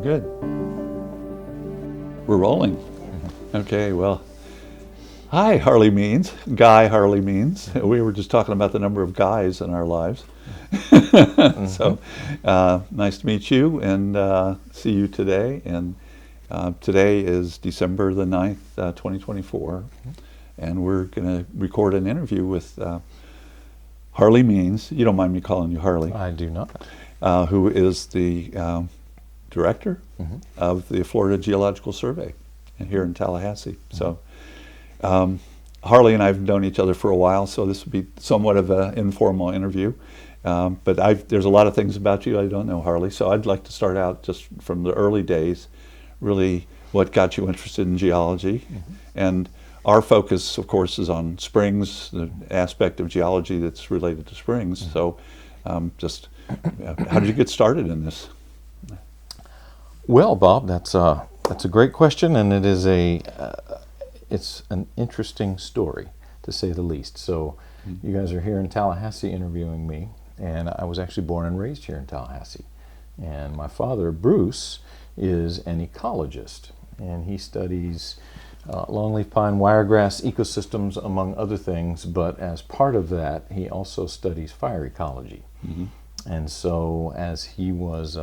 good. We're rolling. Okay, well, hi, Harley Means. Guy Harley Means. We were just talking about the number of guys in our lives. So, nice to meet you and see you today. And today is December the 9th, 2024. And we're going to record an interview with Harley Means. You don't mind me calling you Harley? I do not. Who is the director of the Florida Geological Survey here in Tallahassee. So Harley and I have known each other for a while, so this would be somewhat of an informal interview. But there's a lot of things about you I don't know, Harley, so I'd like to start out just from the early days, really what got you interested in geology. And our focus, of course, is on springs, the aspect of geology that's related to springs. So just how did you get started in this? Well, Bob, that's a great question, and it is it's an interesting story, to say the least. So you guys are here in Tallahassee interviewing me, and I was actually born and raised here in Tallahassee. And my father, Bruce, is an ecologist, and he studies longleaf pine wiregrass ecosystems, among other things, but as part of that, he also studies fire ecology. And so as he was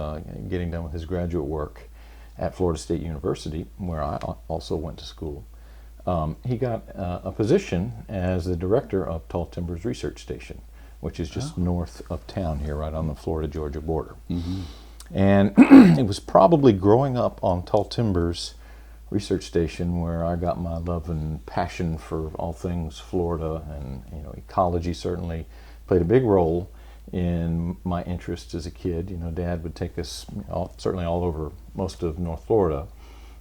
getting done with his graduate work at Florida State University, where I also went to school, he got a position as the director of Tall Timbers Research Station, which is just north of town here, right on the Florida-Georgia border. And it was probably growing up on Tall Timbers Research Station where I got my love and passion for all things Florida, and ecology certainly played a big role in my interests as a kid. Dad would take us certainly all over most of North Florida,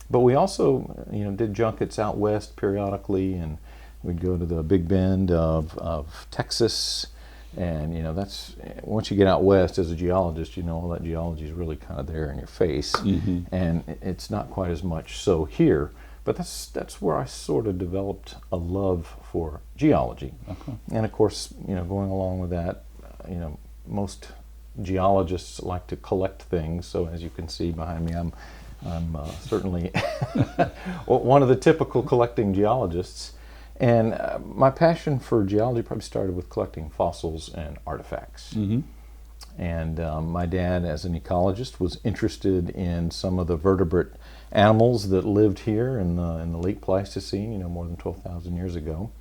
but we also did junkets out west periodically, and we'd go to the Big Bend of Texas. And that's, once you get out west as a geologist, all that geology is really kind of there in your face, and it's not quite as much so here. But that's where I sort of developed a love for geology. And of course, going along with that, most geologists like to collect things. So as you can see behind me, I'm certainly one of the typical collecting geologists. And my passion for geology probably started with collecting fossils and artifacts. And my dad, as an ecologist, was interested in some of the vertebrate animals that lived here in the late Pleistocene, more than 12,000 years ago.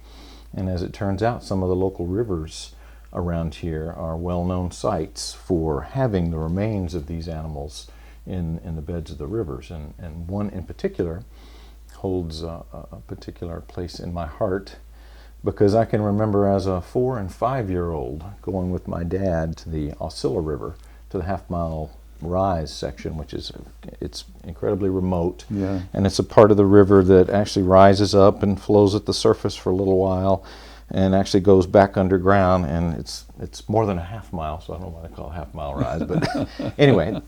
And as it turns out, some of the local rivers around here are well-known sites for having the remains of these animals in the beds of the rivers. And one in particular holds a particular place in my heart, because I can remember as a 4- and 5-year-old going with my dad to the Osceola River, to the half-mile rise section, which it's incredibly remote. And it's a part of the river that actually rises up and flows at the surface for a little while, and actually goes back underground, and it's more than a half mile, so I don't know why they call it a half-mile rise. But anyway,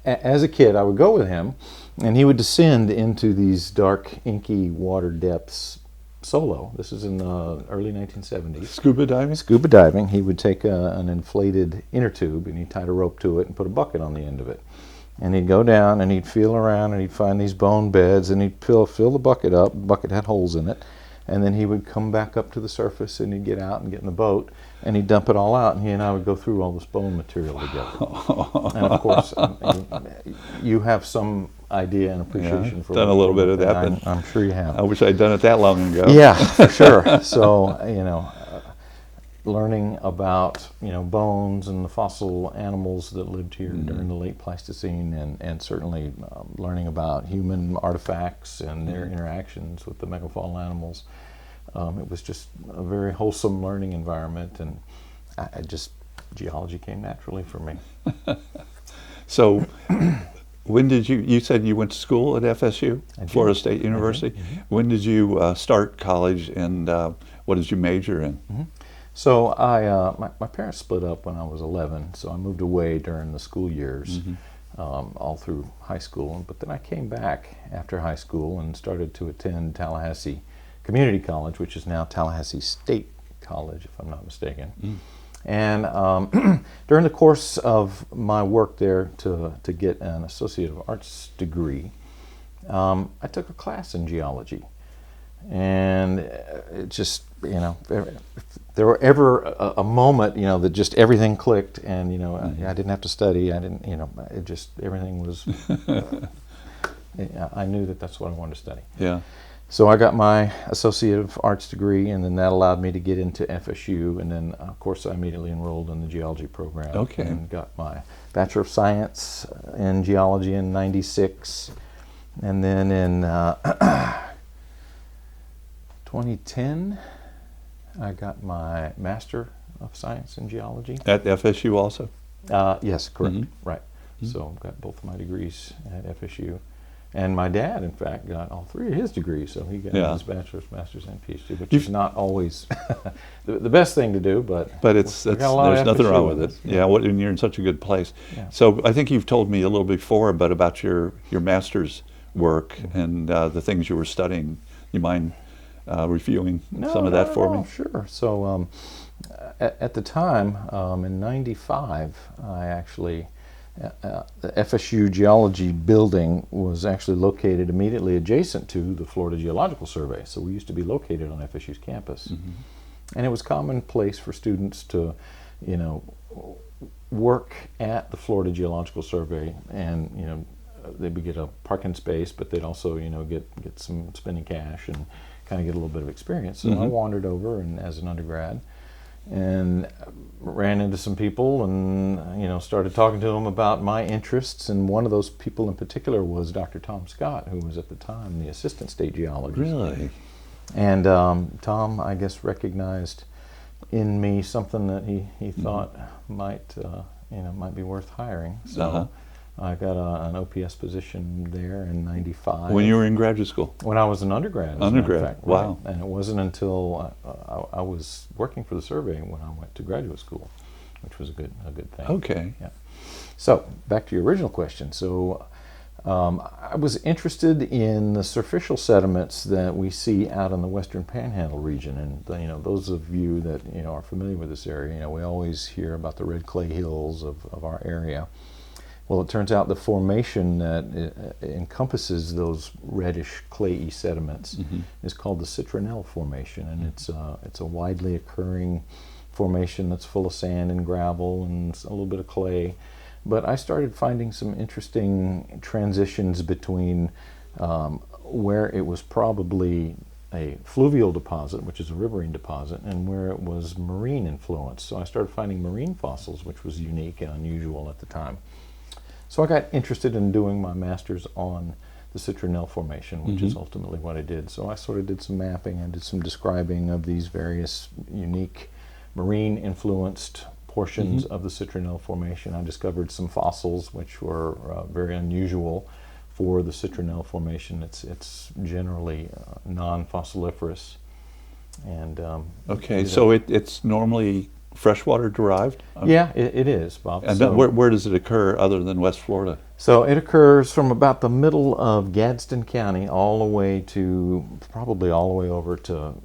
as a kid, I would go with him, and he would descend into these dark, inky water depths solo. This is in the early 1970s. Scuba diving? Scuba diving. He would take an inflated inner tube, and he'd tie a rope to it and put a bucket on the end of it. And he'd go down, and he'd feel around, and he'd find these bone beds, and he'd fill the bucket up. The bucket had holes in it. And then he would come back up to the surface, and he'd get out and get in the boat, and he'd dump it all out, and he and I would go through all this bone material together. And of course, you have some idea and appreciation for done a little bit of that, but I'm sure you have. I wish I'd done it that long ago. Yeah, for sure. So, learning about bones and the fossil animals that lived here during the late Pleistocene, and certainly learning about human artifacts and their interactions with the megafaunal animals. It was just a very wholesome learning environment, and geology came naturally for me. So when did you said you went to school at FSU, Florida State University? When did you start college, and what did you major in? So my parents split up when I was 11, so I moved away during the school years, all through high school. But then I came back after high school and started to attend Tallahassee Community College, which is now Tallahassee State College, if I'm not mistaken. And during the course of my work there to get an Associate of Arts degree, I took a class in geology. And it just, if there were ever a moment, that just everything clicked, and, I didn't have to study. I didn't, it just, everything was, I knew that that's what I wanted to study. Yeah. So I got my Associate of Arts degree, and then that allowed me to get into FSU. And then, of course, I immediately enrolled in the geology program. Okay. And got my Bachelor of Science in geology in '96. And then in 2010, I got my Master of Science in geology. At FSU also? Yes, correct. Mm-hmm. Right. So got both of my degrees at FSU. And my dad, in fact, got all three of his degrees. So he got his bachelor's, master's, and PhD, which is not always the best thing to do, but it's there's nothing wrong with it. Yeah, when you're in such a good place. Yeah. So I think you've told me a little before about your master's work and the things you were studying. You mind reviewing some of that for me? Sure. So at the time, in '95, I actually, the FSU geology building was actually located immediately adjacent to the Florida Geological Survey. So we used to be located on FSU's campus. Mm-hmm. And it was commonplace for students to, work at the Florida Geological Survey, and, they would get a parking space, but they'd also, get some spending cash and kind of get a little bit of experience. So I wandered over and as an undergrad and ran into some people and, started talking to them about my interests. And one of those people in particular was Dr. Tom Scott, who was at the time the assistant state geologist. Really? And Tom, I guess, recognized in me something that he thought might be worth hiring. So I got an OPS position there in '95. When you were in graduate school? When I was an undergrad. Undergrad, fact, wow. Right? And it wasn't until I was working for the survey when I went to graduate school, which was a good thing. Okay. Yeah. So back to your original question. So I was interested in the superficial sediments that we see out in the Western Panhandle region, and those of you that are familiar with this area, we always hear about the red clay hills of our area. Well, it turns out the formation that encompasses those reddish clayey sediments is called the Citronelle Formation, and it's a widely occurring formation that's full of sand and gravel and a little bit of clay. But I started finding some interesting transitions between where it was probably a fluvial deposit, which is a riverine deposit, and where it was marine influence. So I started finding marine fossils, which was unique and unusual at the time. So I got interested in doing my master's on the Citronelle Formation, which is ultimately what I did. So I sort of did some mapping and did some describing of these various unique marine-influenced portions of the Citronelle Formation. I discovered some fossils which were very unusual for the Citronelle Formation. It's generally non-fossiliferous. And okay, so it's normally freshwater derived? Yeah, it is, Bob. And so, where does it occur other than West Florida? So it occurs from about the middle of Gadsden County all the way to, probably all the way over to,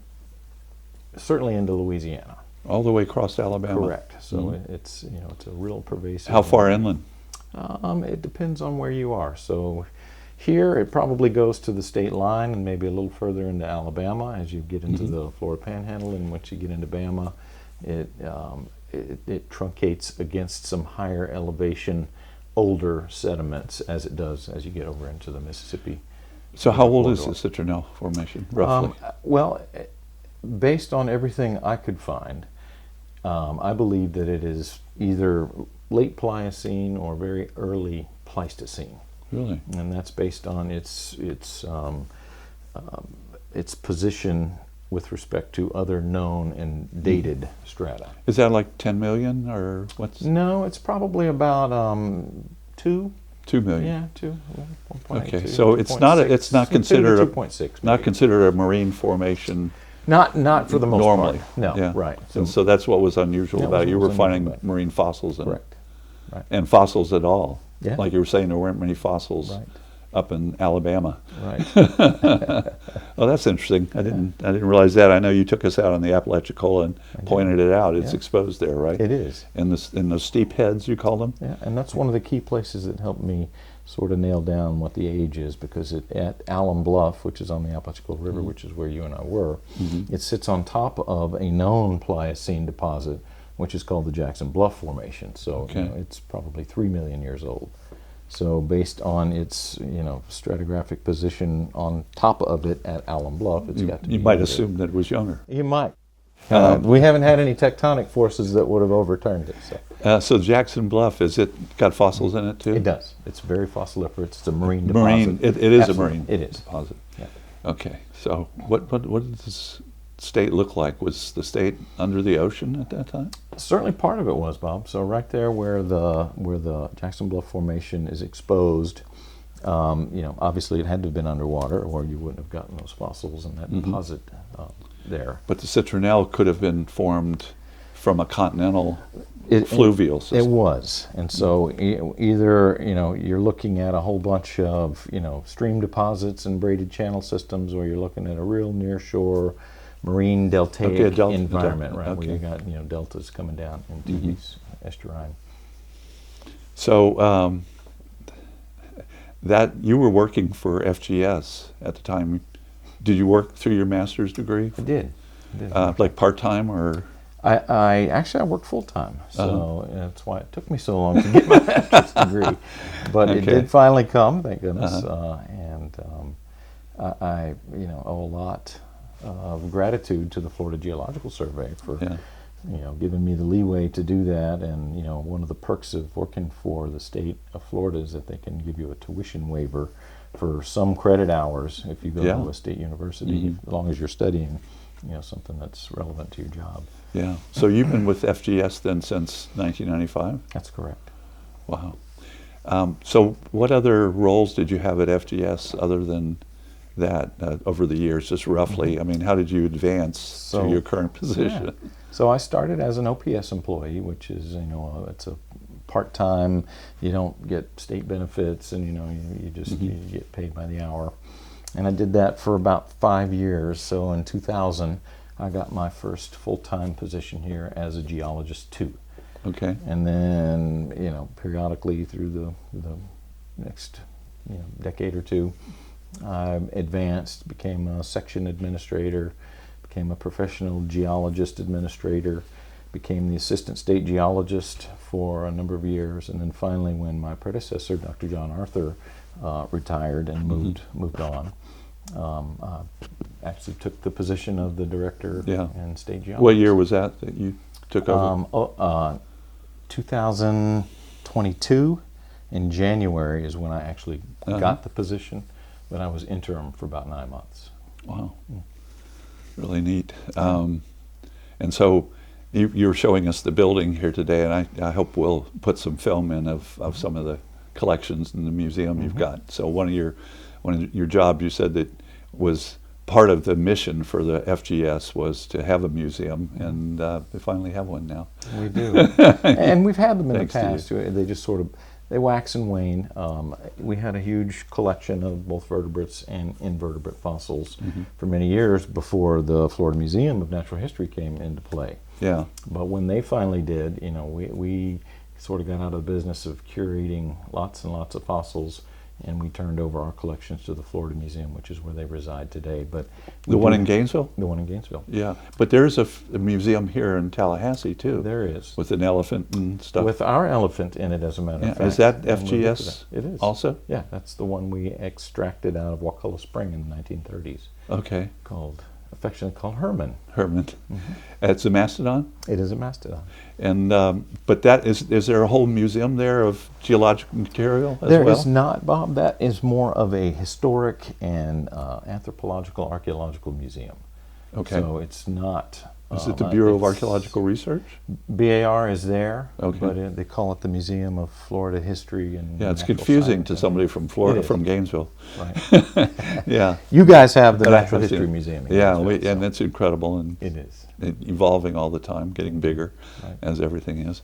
certainly into Louisiana. All the way across to Alabama? Correct. So it's a real pervasive. How far inland? It depends on where you are. So here it probably goes to the state line and maybe a little further into Alabama as you get into the Florida Panhandle, and once you get into Bama, it truncates against some higher elevation, older sediments as it does as you get over into the Mississippi. So how old is the Citronelle Formation, roughly? Well, based on everything I could find, I believe that it is either late Pliocene or very early Pleistocene. Really? And that's based on its position with respect to other known and dated strata. Is that like 10 million or what's? No, it's probably about 2 million. Yeah, 1.8. Okay, so it's not considered 2.6. not considered a marine formation. Not for the most normally. part. No, yeah. right. So that's what was unusual about it. You were finding about it. marine fossils in Correct. it. Right. And fossils at all. Yeah. Like you were saying, there weren't many fossils. Right. up in Alabama. Right. Oh, that's interesting. I didn't realize that. I know you took us out on the Apalachicola and pointed it out. It's exposed there, right? It is. In those steep heads, you call them? Yeah, and that's one of the key places that helped me sort of nail down what the age is, because at Alum Bluff, which is on the Apalachicola River, which is where you and I were, it sits on top of a known Pliocene deposit, which is called the Jackson Bluff Formation. So it's probably 3 million years old. So based on its stratigraphic position on top of it at Alum Bluff, it's got to be. You might assume that it was younger. You might. We haven't had any tectonic forces that would have overturned it. So Jackson Bluff, is it got fossils in it too? It does. It's very fossiliferous. It's a marine deposit. It is Absolutely. a marine It is. deposit. Yeah. Okay. So what did this state look like? Was the state under the ocean at that time? Certainly part of it was, Bob. So right there where the Jackson Bluff Formation is exposed, obviously it had to have been underwater, or you wouldn't have gotten those fossils and that deposit there. But the citronelle could have been formed from a continental fluvial system. It was, and so either you're looking at a whole bunch of stream deposits and braided channel systems, or you're looking at a real nearshore marine deltaic environment, right, where you got deltas coming down into these estuarine. So that you were working for FGS at the time. Did you work through your master's degree? I did. Like part-time or? I worked full-time, so that's why it took me so long to get my master's degree. But it did finally come, thank goodness. And I owe a lot of gratitude to the Florida Geological Survey for giving me the leeway to do that. And one of the perks of working for the state of Florida is that they can give you a tuition waiver for some credit hours if you go to a state university, as long as you're studying something that's relevant to your job. Yeah. So you've been with FGS then since 1995? That's correct. Wow. So what other roles did you have at FGS other than that over the years, just roughly? I mean, how did you advance to your current position? Yeah. So I started as an OPS employee, which is, it's a part-time, you don't get state benefits, and you just you get paid by the hour. And I did that for about 5 years. So in 2000, I got my first full-time position here as a geologist too. Okay. And then, periodically through the next decade or two, I advanced, became a section administrator, became a professional geologist administrator, became the assistant state geologist for a number of years, and then finally, when my predecessor, Dr. John Arthur, retired and moved on, I actually took the position of the director and state geologist. What year was that you took over? 2022 in January is when I actually got the position, but I was interim for about 9 months. Wow. Really neat. And so you were showing us the building here today, and I hope we'll put some film in of some of the collections in the museum you've got. So one of your jobs, you said that was part of the mission for the FGS was to have a museum, and we finally have one now. We do. And we've had them in the past. They just sort of, they wax and wane. We had a huge collection of both vertebrates and invertebrate fossils for many years before the Florida Museum of Natural History came into play. Yeah. But when they finally did, we sort of got out of the business of curating lots and lots of fossils, and we turned over our collections to the Florida Museum, which is where they reside today. But the one in Gainesville? The one in Gainesville. Yeah, but there's a museum here in Tallahassee too. There is. With an elephant and stuff. With our elephant in it, as a matter of fact. Is that FGS? It is. Also? Yeah, that's the one we extracted out of Wakulla Spring in the 1930s. Okay. Affectionately called Herman. Herman. It's a mastodon? It is a mastodon. And but that is there a whole museum there of geological material as well? There is not, Bob. That is more of a historic and anthropological archaeological museum. Okay. So it's not. Is it the Bureau of Archaeological Research? BAR is there, okay. But they call it the Museum of Florida History and it's confusing to somebody from Florida, from Gainesville. Right. Yeah. You guys have the Natural History Museum. Yeah, and it's incredible, and it is evolving all the time, getting bigger, as everything is.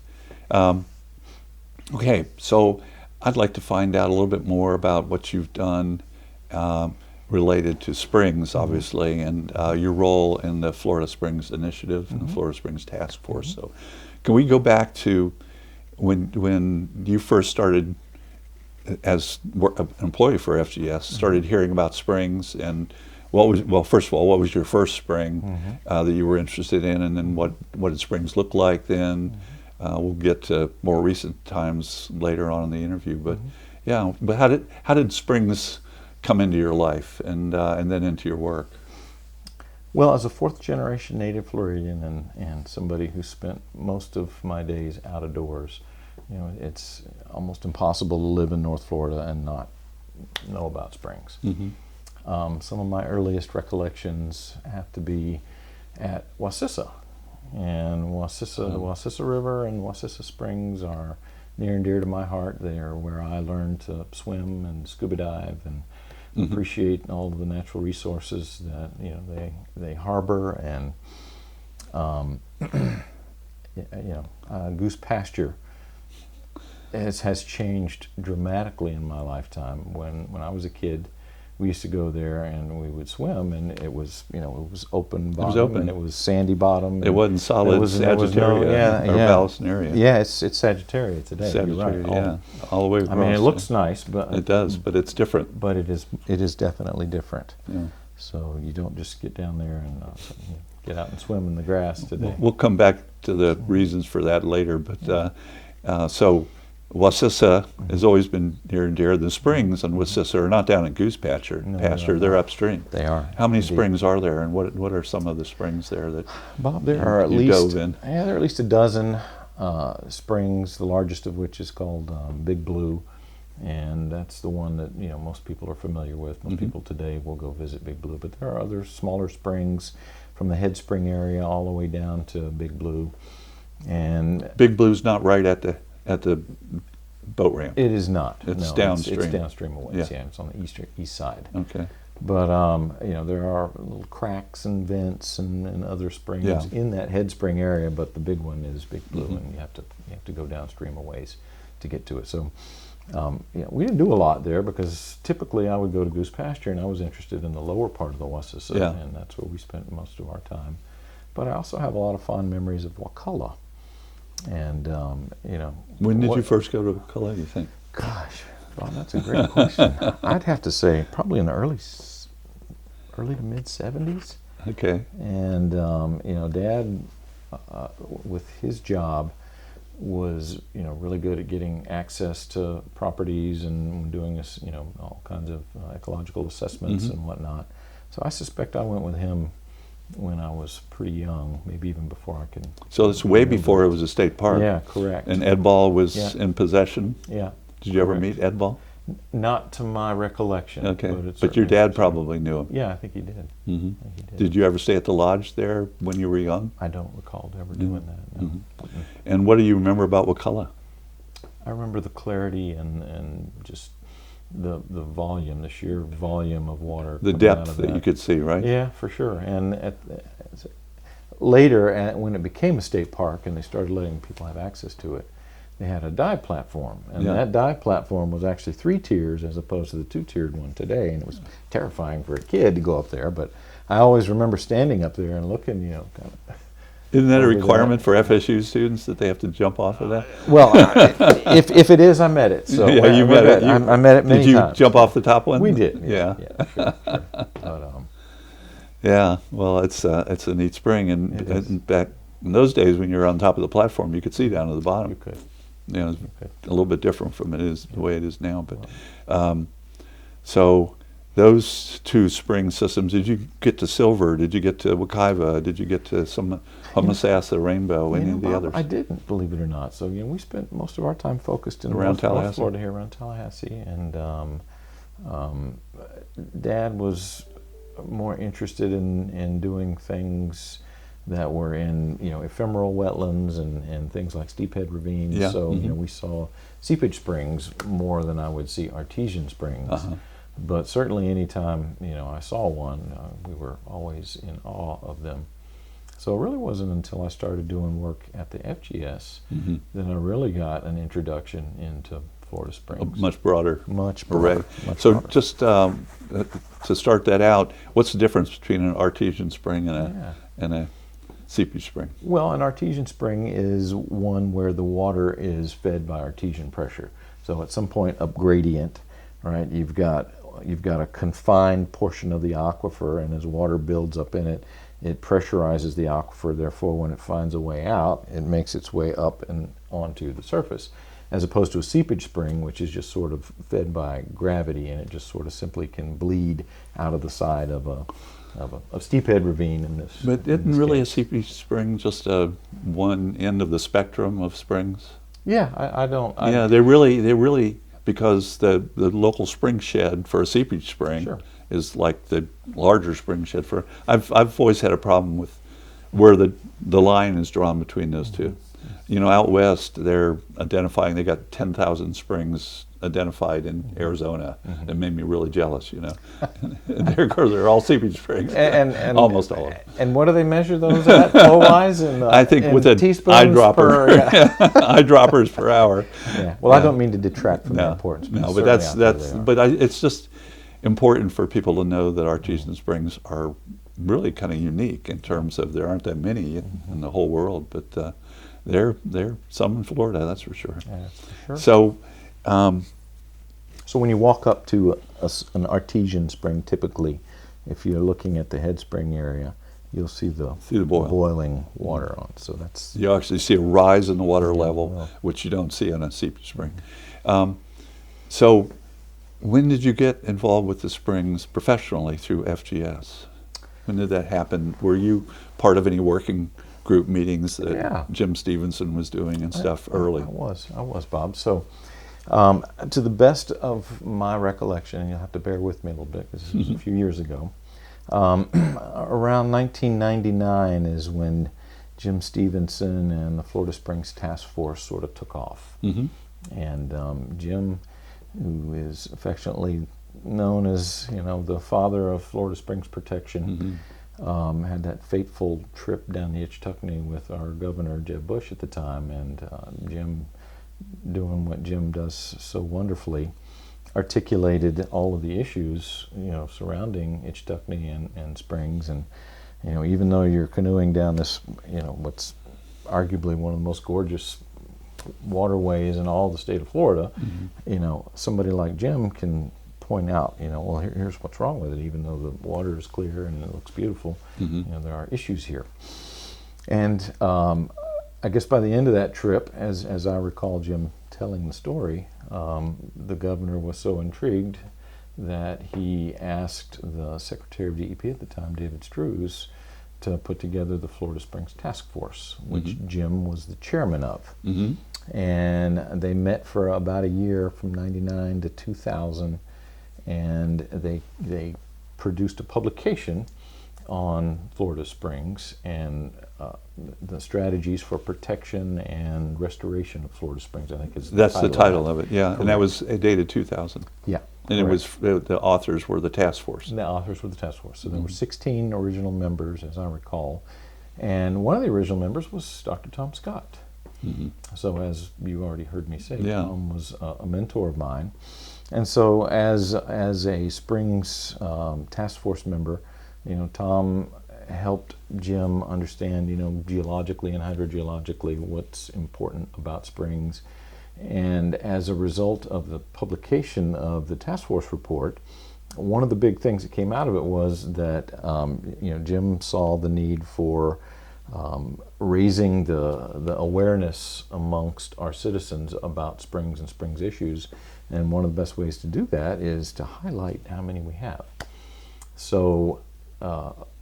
Okay, so I'd like to find out a little bit more about what you've done related to springs, obviously, and your role in the Florida Springs Initiative and the Florida Springs Task Force. So, can we go back to when you first started as an employee for FGS, started hearing about springs, and first of all, what was your first spring that you were interested in, and then what did springs look like then? We'll get to more recent times later on in the interview, but but how did springs come into your life and then into your work? Well, as a fourth generation native Floridian and somebody who spent most of my days out of doors, it's almost impossible to live in North Florida and not know about springs. Some of my earliest recollections have to be at Wassissa. And the Wassissa River and Wassissa Springs are near and dear to my heart. They are where I learned to swim and scuba dive and appreciate all of the natural resources that they harbor. And goose pasture has changed dramatically in my lifetime. When I was a kid, we used to go there and we would swim, and it was open bottom. It was open. And it was sandy bottom. It wasn't solid Sagittaria or Vallisneria. Yeah, it's Sagittaria today. Sagittaria, you're right. All the way across. I mean, it looks nice, but it does, but it's different. But it is definitely different. Yeah. So you don't just get down there and get out and swim in the grass today. We'll come back to the reasons for that later, but so Wassissa has always been near and dear. The springs on Wassissa are not down in Goose Pasture. They're upstream. They are. How many springs are there, and what are some of the springs there that Bob? There are at least dove in? Yeah, there are at least a dozen springs. The largest of which is called Big Blue, and that's the one that most people are familiar with. Most people today will go visit Big Blue, but there are other smaller springs from the Head Spring area all the way down to Big Blue. And Big Blue's not right at the boat ramp. It is not. It's downstream. It's downstream away. Yeah. It's on the east side. Okay. But there are little cracks and vents and other springs in that Head Spring area. But the big one is Big Blue, and you have to go downstream a ways to get to it. So we didn't do a lot there because typically I would go to Goose Pasture, and I was interested in the lower part of the Wassissa, and that's where we spent most of our time. But I also have a lot of fond memories of Wakulla. And when did you first go to Wakulla, you think? Gosh, Bob, that's a great question. I'd have to say probably in the early to mid 70s. Okay. And Dad, with his job, was really good at getting access to properties and doing this all kinds of ecological assessments and whatnot. So I suspect I went with him when I was pretty young, maybe even before I could. So it's way before it was a state park. Yeah, correct. And Ed Ball was in possession. Yeah. Did you ever meet Ed Ball? Not to my recollection. Okay. But your dad probably knew him. Yeah, I think he did. I think he did. Did you ever stay at the lodge there when you were young? I don't recall ever doing that. No. And what do you remember about Wakulla? I remember the clarity and just the volume, the sheer volume of water. The depth that you could see, right? Yeah, for sure. And later, when it became a state park and they started letting people have access to it, they had a dive platform. And that dive platform was actually 3 tiers as opposed to the 2-tiered one today. And it was terrifying for a kid to go up there. But I always remember standing up there and looking, kind of. Isn't that a requirement for FSU students that they have to jump off of that? Well, if it is, I met it. So yeah, you met it. I met it many times. Did you jump off the top one? We did. Yeah. Sure. But, yeah. Well, it's a neat spring, and back in those days when you were on top of the platform, you could see down to the bottom. You could. It's a little bit different from the way it is now. But so those 2 spring systems. Did you get to Silver? Did you get to Wekiva? Did you get to some Homosassa, Rainbow, any of the others? I didn't, believe it or not. So we spent most of our time focused in around North Florida, here around Tallahassee, and Dad was more interested in doing things that were in ephemeral wetlands and things like steephead ravines. Yeah. So we saw seepage springs more than I would see artesian springs. But certainly anytime I saw one, we were always in awe of them. So it really wasn't until I started doing work at the FGS that I really got an introduction into Florida a Springs. much broader Much array. broader, much So broader. just to start that out, what's the difference between an artesian spring and a seepage spring? Well, an artesian spring is one where the water is fed by artesian pressure. So at some point up gradient, right, you've got a confined portion of the aquifer, and as water builds up in it, it pressurizes the aquifer. Therefore, when it finds a way out, it makes its way up and onto the surface, as opposed to a seepage spring, which is just sort of fed by gravity, and it just sort of simply can bleed out of the side of a steep head ravine in this. But isn't really a seepage spring just one end of the spectrum of springs? Yeah, I don't. Yeah, they really, because the local spring shed for a seepage spring Sure. is like the larger spring shed for. I've always had a problem with where the line is drawn between those two. You know, out west they're identifying. They got 10,000 springs identified in Arizona. That made me really jealous. You know, and they're all seepage springs, and almost all of them. And what do they measure those at flow-wise? I think with a teaspoons eyedropper, per, yeah. eyedroppers per hour. Yeah. Well, I don't mean to detract from their importance. No, but but certainly out that's there they are. it's just important for people to know that artesian springs are really kind of unique in terms of there aren't that many in the whole world, but they're some in Florida, that's for sure. Yeah, for sure. So. So when you walk up to an artesian spring, typically, if you're looking at the head spring area, you'll see the boiling water on. So that's You actually see a rise in the water level, wow. which you don't see on a seepage spring. So when did you get involved with the springs professionally through FGS? When did that happen? Were you part of any working group meetings that Jim Stevenson was doing and stuff early? I was, Bob. So to the best of my recollection, and you'll have to bear with me a little bit because this was a few years ago, around 1999 is when Jim Stevenson and the Florida Springs Task Force sort of took off. And Jim, who is affectionately known as, you know, the father of Florida Springs protection, had that fateful trip down the Itchtuckney with our governor, Jeb Bush, at the time, and Jim, doing what Jim does so wonderfully, articulated all of the issues, you know, surrounding Itchtuckney and springs. And, you know, even though you're canoeing down this, you know, what's arguably one of the most gorgeous waterways in all the state of Florida, you know, somebody like Jim can point out, you know, well, here's what's wrong with it. Even though the water is clear and it looks beautiful, you know, there are issues here. And I guess by the end of that trip, as I recall Jim telling the story, the governor was so intrigued that he asked the Secretary of DEP at the time, David Strews, to put together the Florida Springs Task Force, which Jim was the chairman of. And they met for about a year from 99 to 2000, and they produced a publication on Florida Springs and the strategies for protection and restoration of Florida Springs. I think is That's the title of it, yeah. Correct. And that was dated 2000. Yeah. And it was the authors were the task force. The authors were the task force. So there were 16 original members, as I recall. And one of the original members was Dr. Tom Scott. So as you already heard me say, Tom was a mentor of mine. And so as a Springs task force member, you know, Tom helped Jim understand, you know, geologically and hydrogeologically what's important about springs. And as a result of the publication of the task force report, one of the big things that came out of it was that, you know, Jim saw the need for raising the awareness amongst our citizens about springs and springs issues. And one of the best ways to do that is to highlight how many we have. So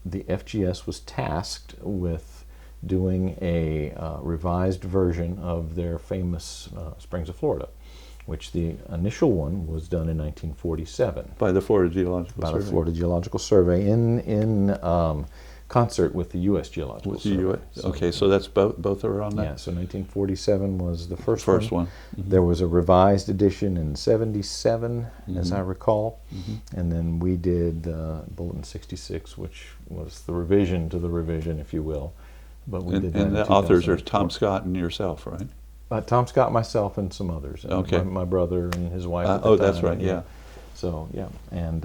the FGS was tasked with doing a revised version of their famous Springs of Florida, which the initial one was done in 1947. By the Florida Geological Survey. By the Florida Geological Survey in concert with the U.S. Geological Survey. Okay, so that's both are on that? Yeah, so 1947 was the first one. There was a revised edition in 77, as I recall, and then we did Bulletin 66, which was the revision to the revision, if you will. But we did that and in the authors are 2004. Tom Scott and yourself, right? Tom Scott, myself, and some others. Okay. My brother and his wife. At the Oh, time, that's right. Yeah. So yeah, and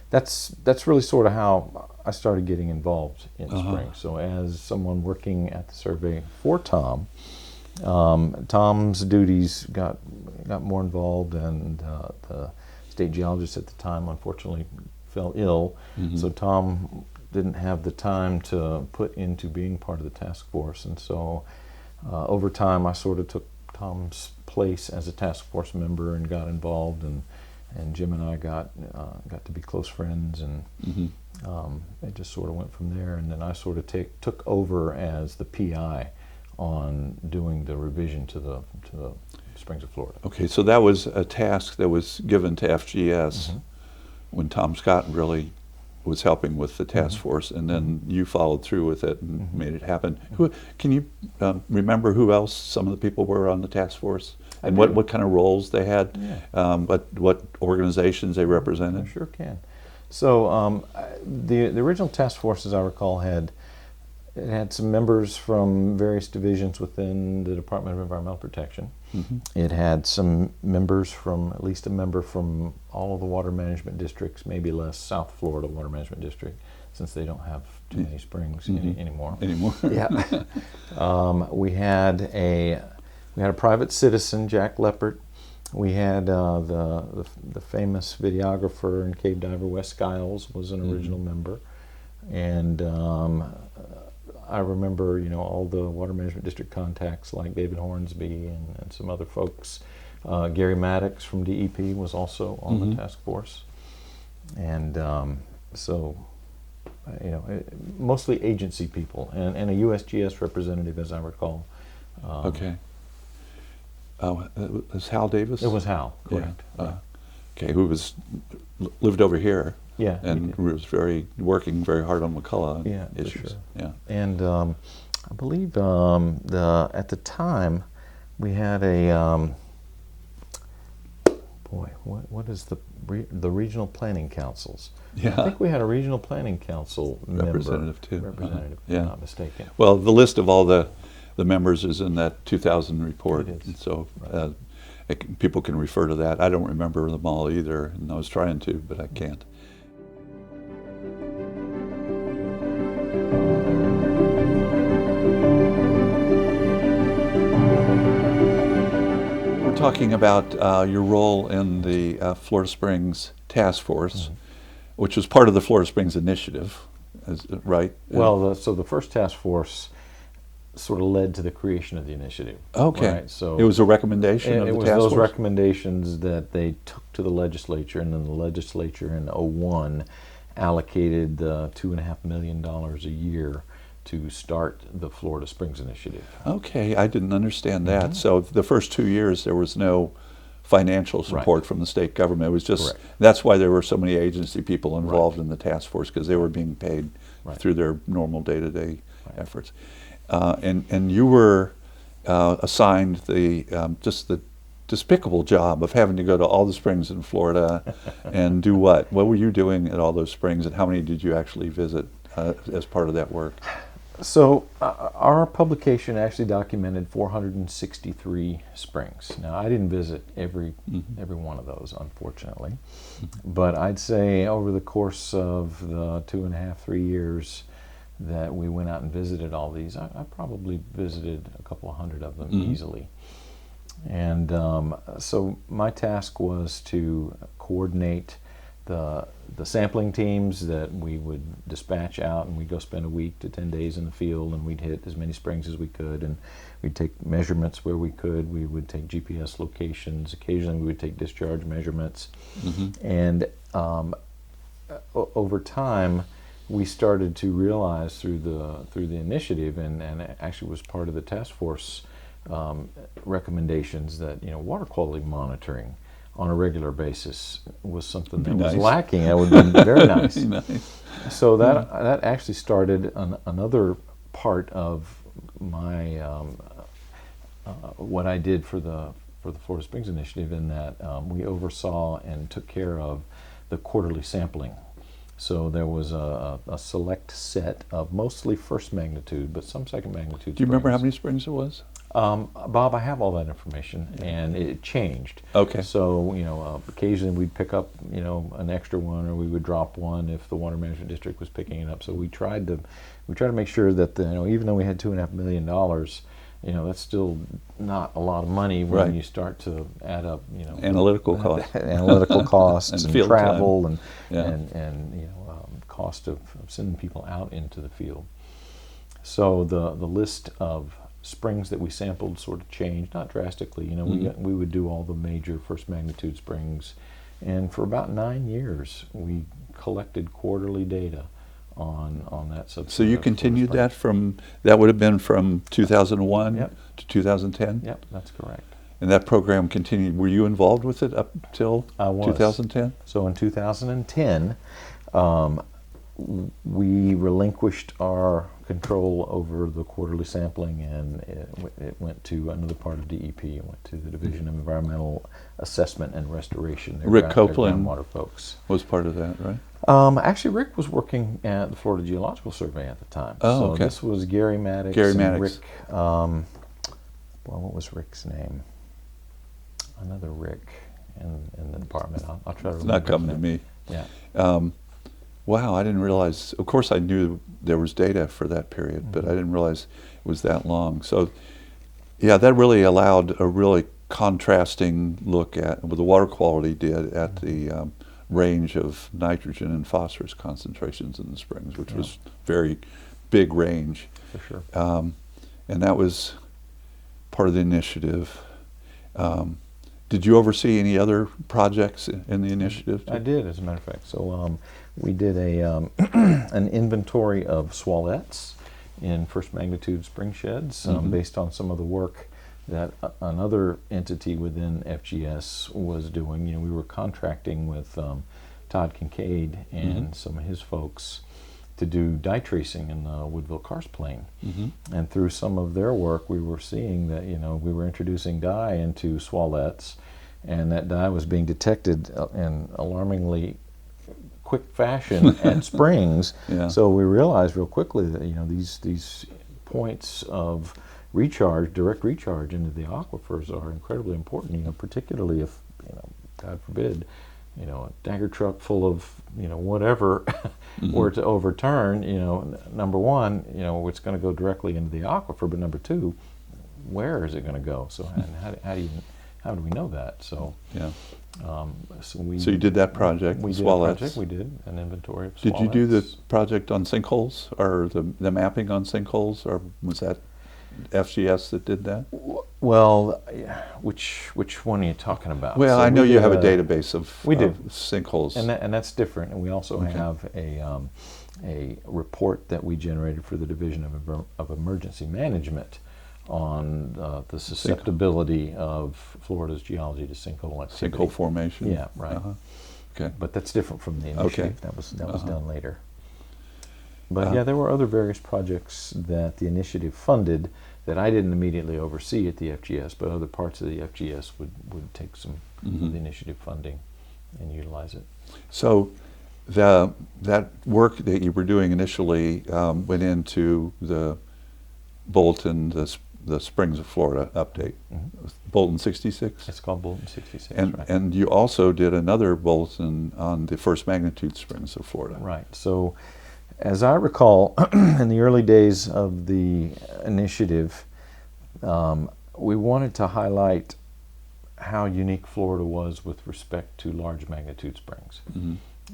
that's really sort of how I started getting involved in Springs. So as someone working at the survey for Tom, Tom's duties got more involved, and the state geologist at the time unfortunately fell ill. So Tom didn't have the time to put into being part of the task force, and so over time I sort of took Tom's place as a task force member and got involved, and Jim and I got to be close friends, and it just sort of went from there. And then I sort of took over as the PI on doing the revision to the Springs of Florida. Okay, so that was a task that was given to FGS when Tom Scott really was helping with the task force, and then you followed through with it and made it happen. Can you remember who else some of the people were on the task force, and what kind of roles they had, what organizations they represented? I sure can. So the original task force, as I recall, had some members from various divisions within the Department of Environmental Protection. It had some members from, at least a member from all of the water management districts, maybe less South Florida Water Management District, since they don't have too many springs anymore. Yeah. We had a private citizen, Jack Leppert. We had the famous videographer and cave diver Wes Skiles was an original member, and I remember, all the water management district contacts like David Hornsby and some other folks. Gary Maddox from DEP was also on the task force, and mostly agency people, and a USGS representative, as I recall. Okay. It was Hal Davis? It was Hal, correct. Yeah. Okay, who lived over here. Yeah, and was working very hard on McCullough issues. Sure. Yeah, and I believe at the time we had a what is the regional planning councils? Yeah, I think we had a regional planning council representative too. Representative, if I'm not mistaken. Well, the list of all the members is in that 2000 report, It is. so people can refer to that. I don't remember them all either, and I was trying to, but I can't. We're talking about your role in the Florida Springs Task Force, which was part of the Florida Springs Initiative, right? Well, so the first task force sort of led to the creation of the initiative. Okay. Right? So it was a recommendation of the task force? It was those recommendations that they took to the legislature, and then the legislature in 2001 allocated $2.5 million a year to start the Florida Springs Initiative. Okay, I didn't understand that. So the first 2 years there was no financial support from the state government. It was just, that's why there were so many agency people involved in the task force, because they were being paid through their normal day-to-day efforts. And you were assigned just the despicable job of having to go to all the springs in Florida and do what? What were you doing at all those springs, and how many did you actually visit as part of that work? So our publication actually documented 463 springs. Now, I didn't visit every one of those, unfortunately, but I'd say over the course of the 2.5, 3 years that we went out and visited all these, I probably visited a couple of hundred of them easily. And so my task was to coordinate the sampling teams that we would dispatch out, and we'd go spend a week to 10 days in the field, and we'd hit as many springs as we could, and we'd take measurements where we could. We would take GPS locations. Occasionally we would take discharge measurements. And over time we started to realize through the initiative, and actually was part of the task force recommendations, that water quality monitoring on a regular basis was something that was lacking. That would have been very nice. So that actually started another part of my what I did for the Florida Springs Initiative, in that we oversaw and took care of the quarterly sampling. So there was a select set of mostly first magnitude, but some second magnitude. Do you remember how many springs it was? Bob, I have all that information, and it changed. Okay. So, occasionally we'd pick up, an extra one, or we would drop one if the Water Management District was picking it up. So we tried to make sure that, even though we had $2.5 million, that's still not a lot of money when Right. you start to add up, Analytical costs. analytical costs and field travel time. Yeah. and cost of sending people out into the field. So the list of springs that we sampled sort of changed, not drastically. We would do all the major first magnitude springs, and for about 9 years we collected quarterly data on that subset. So you of continued Florida that would have been from 2001 Yep. to 2010? Yep, that's correct. And that program continued. Were you involved with it up till I was. 2010? So in 2010, we relinquished our control over the quarterly sampling, and it went to another part of DEP. It went to the Division of Environmental Assessment and Restoration. They're Rick Copeland groundwater folks. was part of that, right? Actually, Rick was working at the Florida Geological Survey at the time. Oh, so okay. this was Gary Maddox. Gary and Maddox. Rick, what was Rick's name? Another Rick in the department. I'll try to remember. It's not coming his to name. me. Yeah. Wow, I didn't realize. Of course, I knew there was data for that period, but I didn't realize it was that long. So, yeah, that really allowed a really contrasting look at what the water quality did at the range of nitrogen and phosphorus concentrations in the springs, which was very big range. For sure. And that was part of the initiative. Did you oversee any other projects in the initiative? I did, as a matter of fact. So we did an inventory of swallettes in first magnitude spring sheds based on some of the work that another entity within FGS was doing. We were contracting with Todd Kincaid and some of his folks to do dye tracing in the Woodville Karst Plain. And through some of their work, we were seeing that, we were introducing dye into swallettes, and that dye was being detected in alarmingly quick fashion at springs. Yeah. So we realized real quickly that, these points of recharge, direct recharge into the aquifers are incredibly important, particularly if, God forbid, a dagger truck full of, whatever were to overturn, number one, it's going to go directly into the aquifer, but number two, where is it going to go? So, and how do we know that? So, Yeah. So you did that project, We did a swallettes. project. We did an inventory of swallettes. Did you do the project on sinkholes, or the mapping on sinkholes, or was that FGS that did that? Well, which one are you talking about? Well, So I know we you did have a database of and sinkholes. that's different. And we also have a report that we generated for the Division of Emergency Management on the susceptibility of Florida's geology to sinkhole activity. Sinkhole formation. Yeah, right. Okay. But that's different from the initiative. Okay. That was done later. But yeah, there were other various projects that the initiative funded that I didn't immediately oversee at the FGS, but other parts of the FGS would take some of the initiative funding and utilize it. So that work that you were doing initially went into the Bolton, the Springs of Florida update, Bolton 66? It's called Bolton 66, And, right. and you also did another Bolton on the first magnitude springs of Florida. Right. So, as I recall, in the early days of the initiative, we wanted to highlight how unique Florida was with respect to large magnitude springs.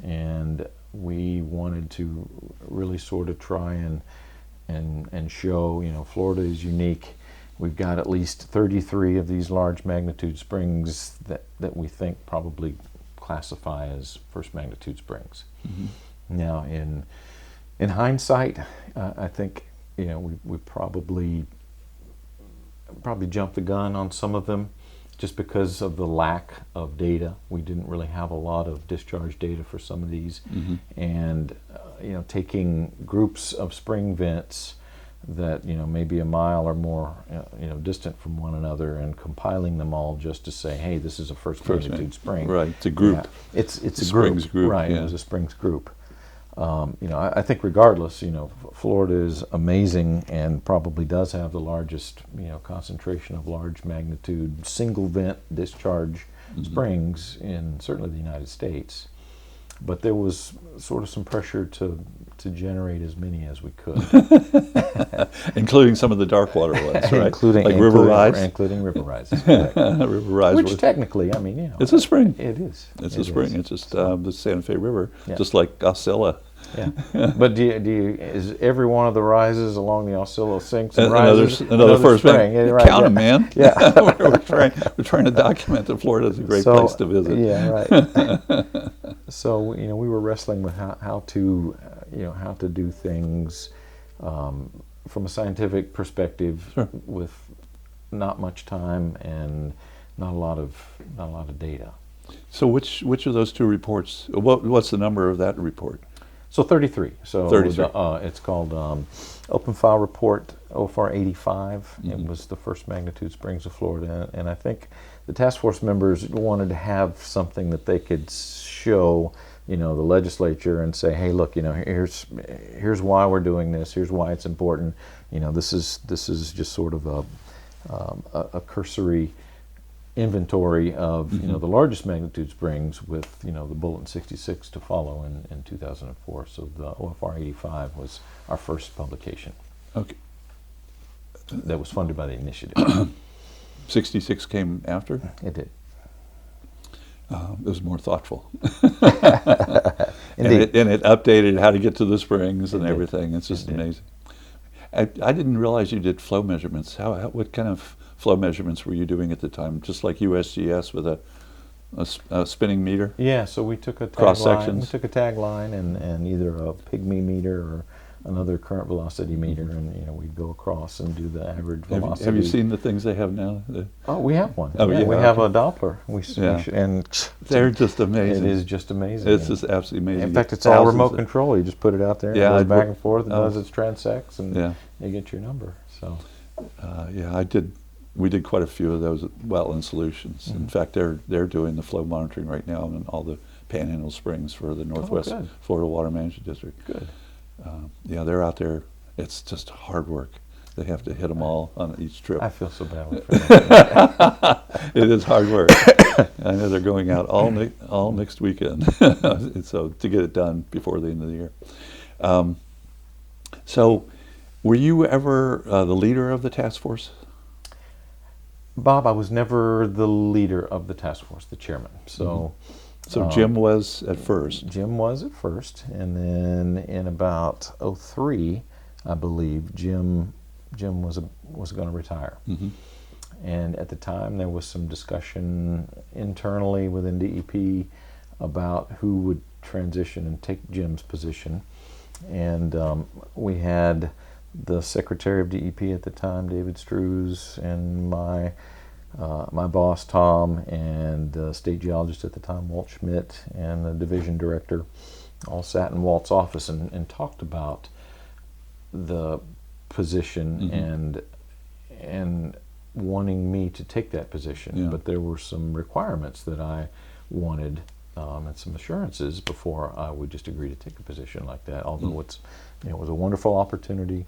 And we wanted to really sort of try and show, Florida is unique. We've got at least 33 of these large magnitude springs that we think probably classify as first magnitude springs. Now, in hindsight, I think we probably jumped the gun on some of them, just because of the lack of data. We didn't really have a lot of discharge data for some of these, and taking groups of spring vents that maybe a mile or more distant from one another and compiling them all just to say, hey, this is a first magnitude spring. Right, it's a group. Yeah. It's a Springs group, right? yeah. It was a springs group. I think regardless, Florida is amazing and probably does have the largest, concentration of large magnitude single vent discharge springs in certainly the United States. But there was sort of some pressure to generate as many as we could, including some of the dark water ones, right? including River Rise, including River Rise, correct. River Rise, Which technically, it's a spring. It is. It's a spring. It's just the Santa Fe River, Yeah. just like Osceola. Yeah, but is every one of the rises along the Osceola sinks and rises Another first spring? spring. Yeah, right, Count them, man. Yeah, we're trying to document that Florida is a great place to visit. Yeah, right. So we were wrestling with how to do things from a scientific perspective, Sure. with not much time and not a lot of data. So which of those two reports? What's the number of that report? So 33. So 33. It's called Open File Report OFR 85. It was the first magnitude springs of Florida, and I think the task force members wanted to have something that they could show, the legislature and say, hey, look, here's why we're doing this. Here's why it's important. This is just sort of a cursory inventory of the largest magnitude springs, with the Bulletin 66 to follow in 2004. So the OFR 85 was our first publication. Okay. That was funded by the initiative. 66 came after. It did. It was more thoughtful. Indeed. And it updated how to get to the springs and It did. everything. It's just amazing. I didn't realize you did flow measurements. What kind of flow measurements were you doing at the time? Just like USGS with a spinning meter? Yeah, so we took a Cross tag line. sections. We took a tag line and either a pygmy meter or another current velocity meter, and we'd go across and do the average velocity. Have you seen the things they have now? Oh, we have one. Oh, yeah, we have a Doppler. Yeah. And They're just amazing. it is just amazing. It's just absolutely amazing. In fact, it's all remote control. You just put it out there, Yeah, it goes I'd back wo- and forth, and oh. does its transects, and Yeah. you get your number. So Yeah, we did quite a few of those at Wetland Solutions. In fact, they're doing the flow monitoring right now in all the Panhandle Springs for the Northwest good. Florida Water Management District. good. Yeah, they're out there. It's just hard work. They have to hit them all on each trip. I feel so badly for them. It is hard work. I know they're going out all next weekend, so to get it done before the end of the year. So, were you ever the leader of the task force? Bob, I was never the leader of the task force, the chairman. So. So Jim was at first. Jim was at first, and then in about 2003, I believe Jim was going to retire. And at the time, there was some discussion internally within DEP about who would transition and take Jim's position. And we had the secretary of DEP at the time, David Strews, and my boss, Tom, and the state geologist at the time, Walt Schmidt, and the division director all sat in Walt's office and talked about the position and wanting me to take that position. Yeah. But there were some requirements that I wanted and some assurances before I would just agree to take a position like that. Although it was a wonderful opportunity.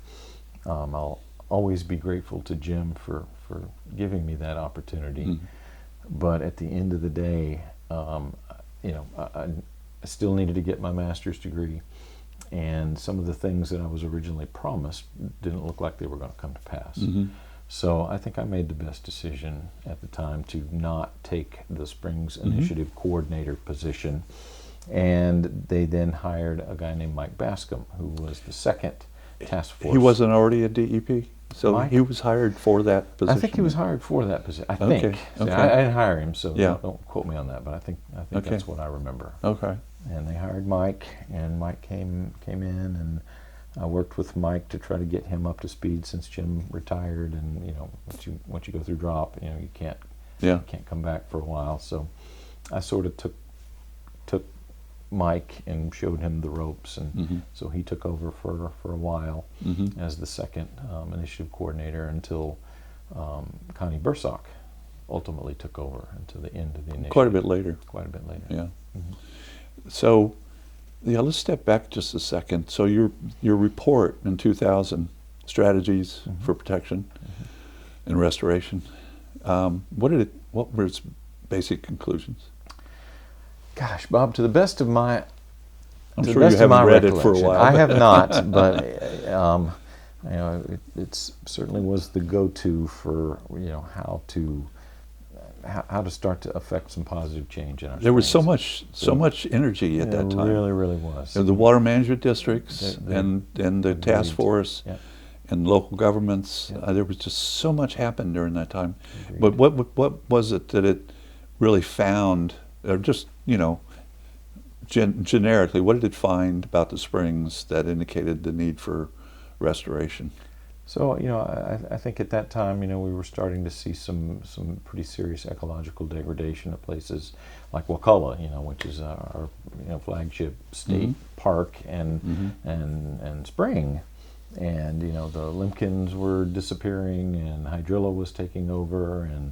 I'll always be grateful to Jim for giving me that opportunity. But at the end of the day, I still needed to get my master's degree, and some of the things that I was originally promised didn't look like they were going to come to pass. So I think I made the best decision at the time to not take the Springs Initiative coordinator position, and they then hired a guy named Mike Bascom, who was the second task force. He wasn't already at DEP? So Mike? he was hired for that position? I think he was hired for that position. I Okay, think. See, okay. I didn't hire him, so Yeah. don't quote me on that. But I think Okay. that's what I remember. Okay. And they hired Mike, and Mike came in, and I worked with Mike to try to get him up to speed since Jim retired. And once you go through drop, you can't come back for a while. So I sort of took Mike and showed him the ropes, and so he took over for a while as the second initiative coordinator until Connie Bursock ultimately took over until the end of the initiative. Quite a bit later. Quite a bit later. Yeah. So Yeah, let's step back just a second. So your report in 2000, strategies for protection and restoration. What were its basic conclusions? Gosh, Bob, to the best of my I'm to the sure you best of my haven't read it for a recollection, while. I but- have not, but you know, it certainly was the go-to for how to start to affect some positive change in our There was so springs. much energy at that It time. really was. The water management districts They- and the task agreed. force Yeah. and local governments. Yeah. There was just so much happened during that time. Agreed. But what was it that it really found, or just generically, what did it find about the springs that indicated the need for restoration? So, I think at that time, we were starting to see some pretty serious ecological degradation at places like Wakulla, which is our flagship state park and spring. And, the limpkins were disappearing and hydrilla was taking over, and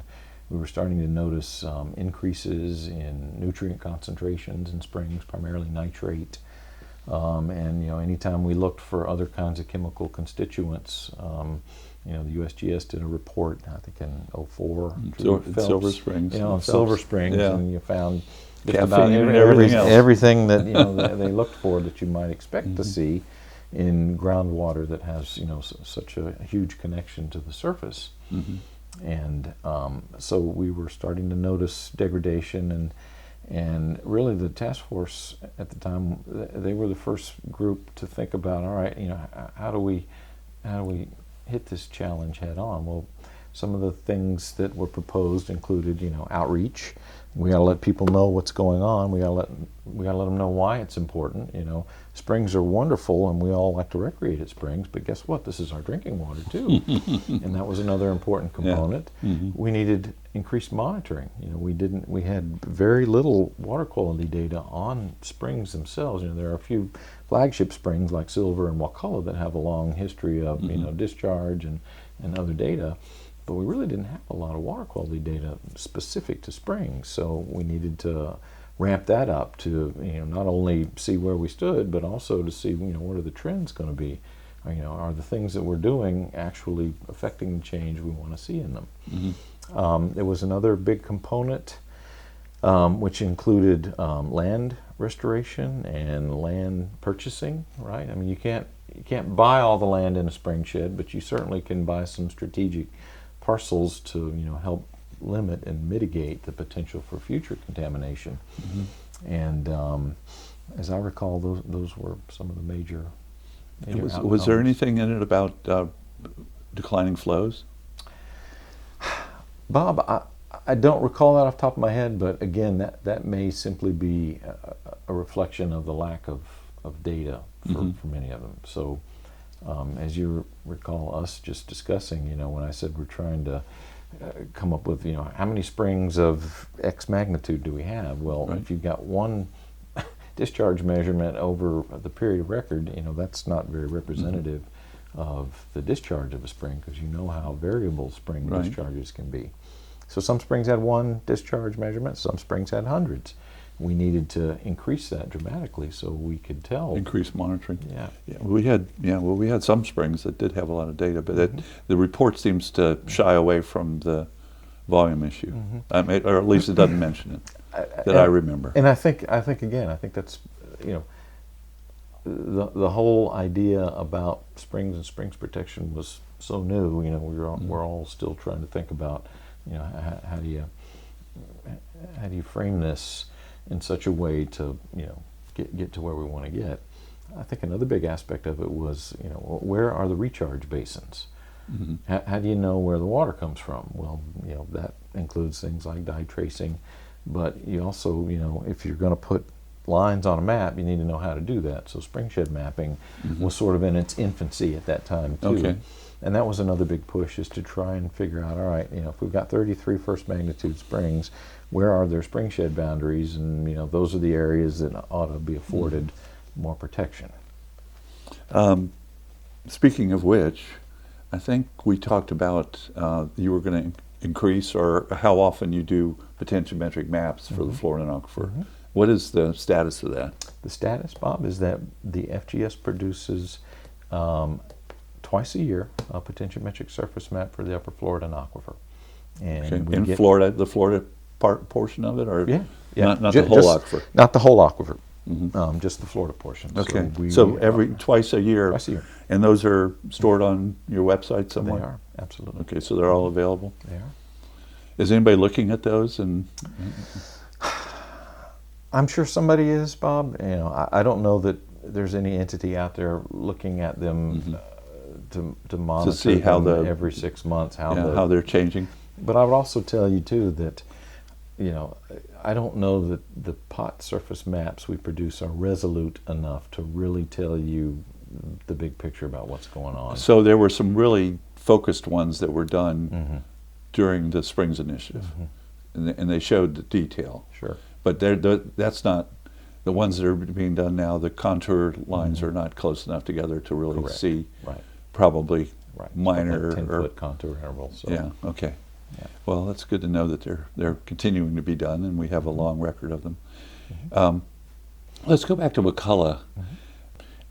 we were starting to notice increases in nutrient concentrations in springs, primarily nitrate. And anytime we looked for other kinds of chemical constituents, the USGS did a report, I think in '04, Silver Springs. on Silver Springs, Yeah. and you found just Caffeine about and everything else. everything that they looked for that you might expect to see in groundwater that has such a huge connection to the surface. And so we were starting to notice degradation, and really the task force at the time, they were the first group to think about, all right, how do we hit this challenge head on? Well, some of the things that were proposed included, outreach. We got to let people know what's going on. We got to let them know why it's important. Springs are wonderful, and we all like to recreate at springs. But guess what? This is our drinking water too, and that was another important component. We needed increased monitoring. We had very little water quality data on springs themselves. There are a few flagship springs like Silver and Wakulla that have a long history of discharge and other data. But we really didn't have a lot of water quality data specific to springs, so we needed to ramp that up to not only see where we stood, but also to see what are the trends going to be. Are the things that we're doing actually affecting the change we want to see in them? There was another big component which included land restoration and land purchasing. Right? I mean, you can't buy all the land in a spring shed, but you certainly can buy some strategic parcels to help limit and mitigate the potential for future contamination. And as I recall, those were some of the major Was there anything in it about declining flows? Bob, I don't recall that off the top of my head, but again, that may simply be a reflection of the lack of data for many of them. So as you recall us just discussing, when I said we're trying to come up with, how many springs of X magnitude do we have? Well, if you've got one discharge measurement over the period of record, that's not very representative of the discharge of a spring, because how variable spring discharges can be. So some springs had one discharge measurement, some springs had hundreds. We needed to increase that dramatically so we could tell. Increased monitoring. Yeah. We had some springs that did have a lot of data, but the report seems to shy away from the volume issue, or at least it doesn't mention it I remember. And I think that's the whole idea about springs and springs protection was so new. We're all still trying to think about how do you frame this in such a way to get to where we want to get. I think another big aspect of it was where are the recharge basins? How do you know where the water comes from? Well, that includes things like dye tracing, but you also if you're going to put lines on a map, you need to know how to do that. So spring shed mapping was sort of in its infancy at that time too. Okay. And that was another big push, is to try and figure out, all right, if we've got 33 first magnitude springs, where are their spring shed boundaries? And those are the areas that ought to be afforded more protection. Speaking of which, I think we talked about you were going to increase, or how often you do potentiometric maps for the Florida aquifer. What is the status of that? The status, Bob, is that the FGS produces twice a year a potentiometric surface map for the Upper Florida aquifer. And Okay. we In get, Florida, the Florida portion of it, or yeah, not the whole aquifer? Not the whole aquifer, just the Florida portion. Okay. we, So every twice a year. twice a year. And those are stored on your website somewhere? They are, absolutely. Okay, so they're all available? They are. Is anybody looking at those? And I'm sure somebody is, Bob. You know, I don't know that there's any entity out there looking at them to monitor to see how them the every 6 months, how they're changing? But I would also tell you too that, you know, I don't know that the pot surface maps we produce are resolute enough to really tell you the big picture about what's going on. So there were some really focused ones that were done during the Springs Initiative, and they showed the detail. Sure. But that's not the ones that are being done now. The contour lines are not close enough together to really Correct. see. Right. Probably Right. minor Like 10 or foot contour intervals. So. yeah. Okay. Yeah. Well, that's good to know that they're continuing to be done, and we have a long record of them. Let's go back to Wakulla.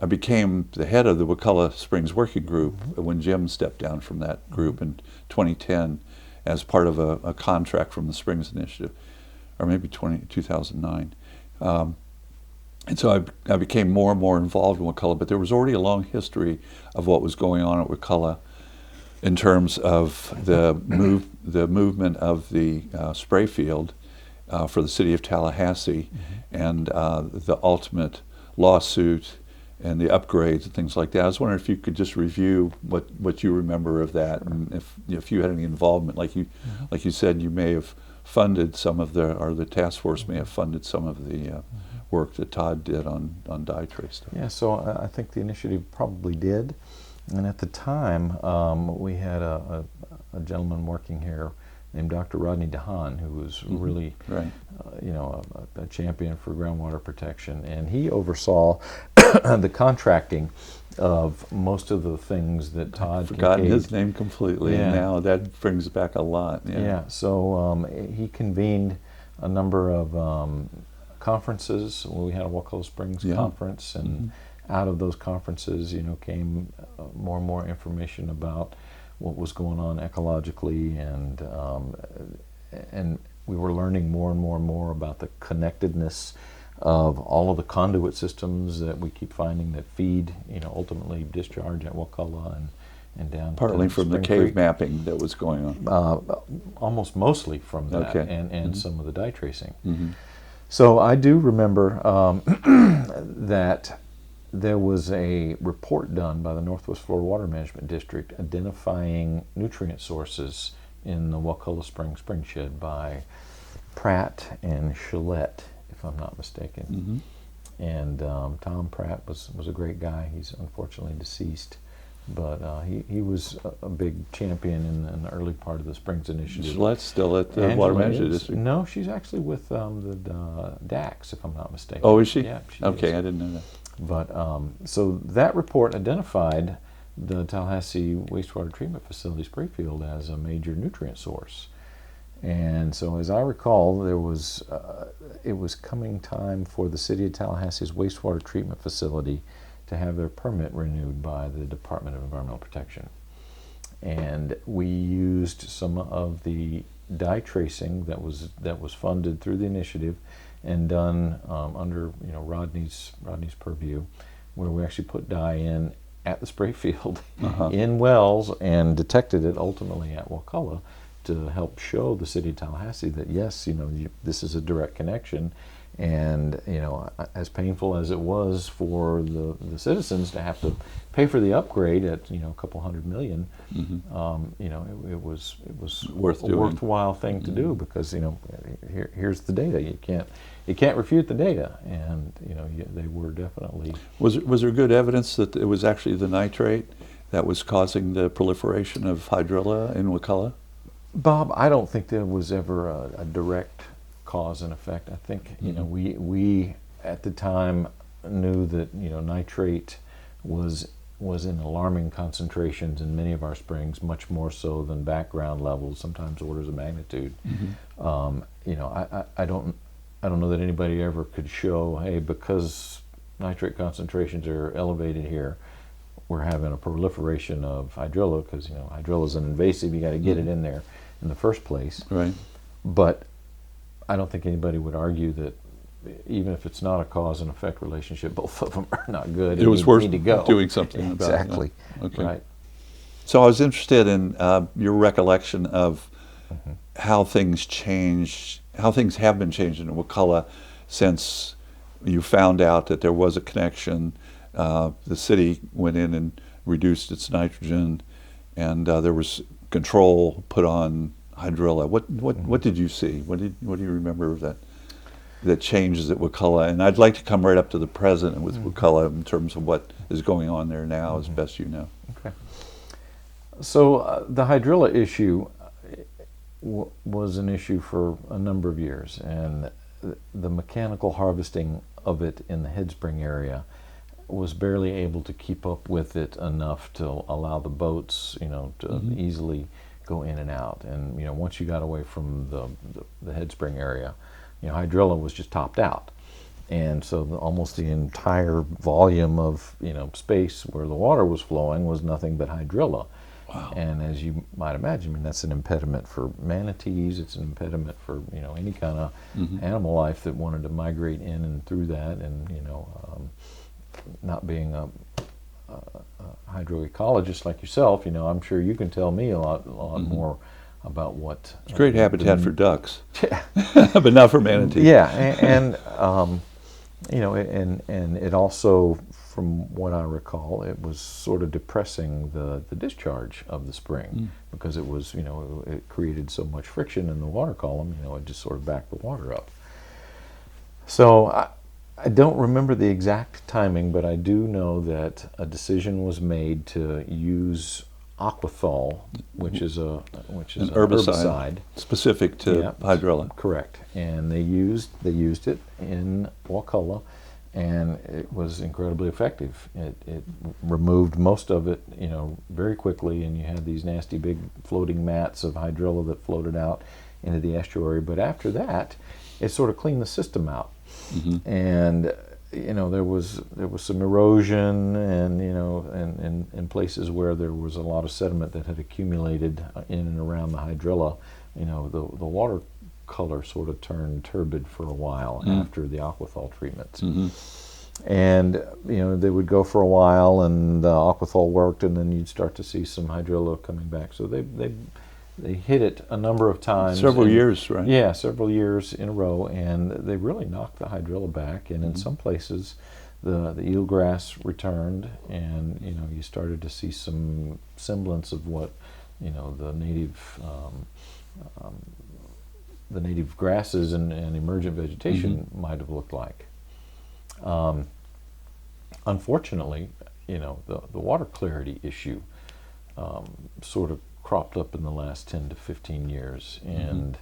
I became the head of the Wakulla Springs Working Group when Jim stepped down from that group in 2010 as part of a contract from the Springs Initiative, or maybe 2009. And so I became more and more involved in Wakulla, but there was already a long history of what was going on at Wakulla in terms of the movement of the spray field for the city of Tallahassee and the ultimate lawsuit and the upgrades and things like that. I was wondering if you could just review what you remember of that, and if you had any involvement, like you said, you may have funded some of the task force may have funded some of the work that Todd did on dye trace stuff. Yeah, so I think the initiative probably did. And at the time, we had a gentleman working here named Dr. Rodney DeHaan, who was really, Right. you know, a champion for groundwater protection. And he oversaw the contracting of most of the things that Todd I've forgotten Kincaid- his name completely, Yeah. and now that brings back a lot. Yeah, so he convened a number of conferences. We had a Wakulla Springs conference, and out of those conferences, you know, came more and more information about what was going on ecologically, and we were learning more and more and more about the connectedness of all of the conduit systems that we keep finding that feed, you know, ultimately discharge at Wakulla and down. Partly to from the Spring cave Creek. mapping that was going on. Almost mostly from that, Okay. and some of the dye tracing. So I do remember that there was a report done by the Northwest Florida Water Management District identifying nutrient sources in the Wakulla Springs spring shed by Pratt and Gillette, if I'm not mistaken. And Tom Pratt was a great guy. He's unfortunately deceased, but he was a big champion in the early part of the Springs Initiative. Gillette's still at the Angela Water Management is- District. No, she's actually with the DAX, if I'm not mistaken. Oh, is she? Yeah, she Okay, is. I didn't know that. But so that report identified the Tallahassee wastewater treatment facility spray field as a major nutrient source. And so, as I recall, there was it was coming time for the city of Tallahassee's wastewater treatment facility to have their permit renewed by the Department of Environmental Protection. And we used some of the dye tracing that was funded through the initiative and done under, you know, Rodney's purview, where we actually put dye in at the spray field in wells and detected it ultimately at Wakulla to help show the city of Tallahassee that yes, you know, this is a direct connection. And, you know, as painful as it was for the citizens to have to pay for the upgrade at, you know, a couple $100 million, you know, it was Worth a doing. worthwhile thing to do, because, you know, here's the data. You can't refute the data, and, you know, they were definitely. Was there good evidence that it was actually the nitrate that was causing the proliferation of hydrilla in Wakulla? Bob, I don't think there was ever a direct cause and effect. I think, you know, we at the time knew that, you know, nitrate was in alarming concentrations in many of our springs, much more so than background levels, sometimes orders of magnitude. You know, I I don't know that anybody ever could show, hey, because nitrate concentrations are elevated here, we're having a proliferation of hydrilla, because hydrilla is an invasive. You got to get it in there in the first place. Right. But I don't think anybody would argue that even if it's not a cause and effect relationship, both of them are not good. It was worth need to go. doing something about it. Exactly. Yeah. Okay. Right. So I was interested in your recollection of how things changed, how things have been changed in Wakulla since you found out that there was a connection. The city went in and reduced its nitrogen, and there was control put on hydrilla. What did you see? What do you remember of that changes at Wakulla? And I'd like to come right up to the present with Wakulla in terms of what is going on there now, as best you know. Okay. So the hydrilla issue was an issue for a number of years, and the mechanical harvesting of it in the headspring area was barely able to keep up with it enough to allow the boats, to easily go in and out. And once you got away from the headspring area, hydrilla was just topped out, and so almost the entire volume of space where the water was flowing was nothing but hydrilla. Wow. And as you might imagine, that's an impediment for manatees. It's an impediment for any kind of animal life that wanted to migrate in and through that. And not being a hydroecologist like yourself, I'm sure you can tell me a lot more about what. It's great habitat for ducks, but not for manatees. Yeah, and and it also, from what I recall, it was sort of depressing the discharge of the spring because it was, it created so much friction in the water column, it just sort of backed the water up. So I don't remember the exact timing, but I do know that a decision was made to use aquathol, which is an herbicide specific to hydrilla. Correct, and they used it in Wakulla, and it was incredibly effective. It removed most of it, very quickly, and you had these nasty big floating mats of hydrilla that floated out into the estuary. But after that, it sort of cleaned the system out, and there was some erosion, and in places where there was a lot of sediment that had accumulated in and around the hydrilla, the water color sort of turned turbid for a while after the aquathol treatments. And they would go for a while, and the aquathol worked, and then you'd start to see some hydrilla coming back. So they hit it a number of times. Several years, right? Yeah, several years in a row, and they really knocked the hydrilla back. And in some places, the eelgrass returned, and you started to see some semblance of what the native grasses and emergent vegetation might have looked like. Unfortunately, the water clarity issue sort of cropped up in the last 10 to 15 years, and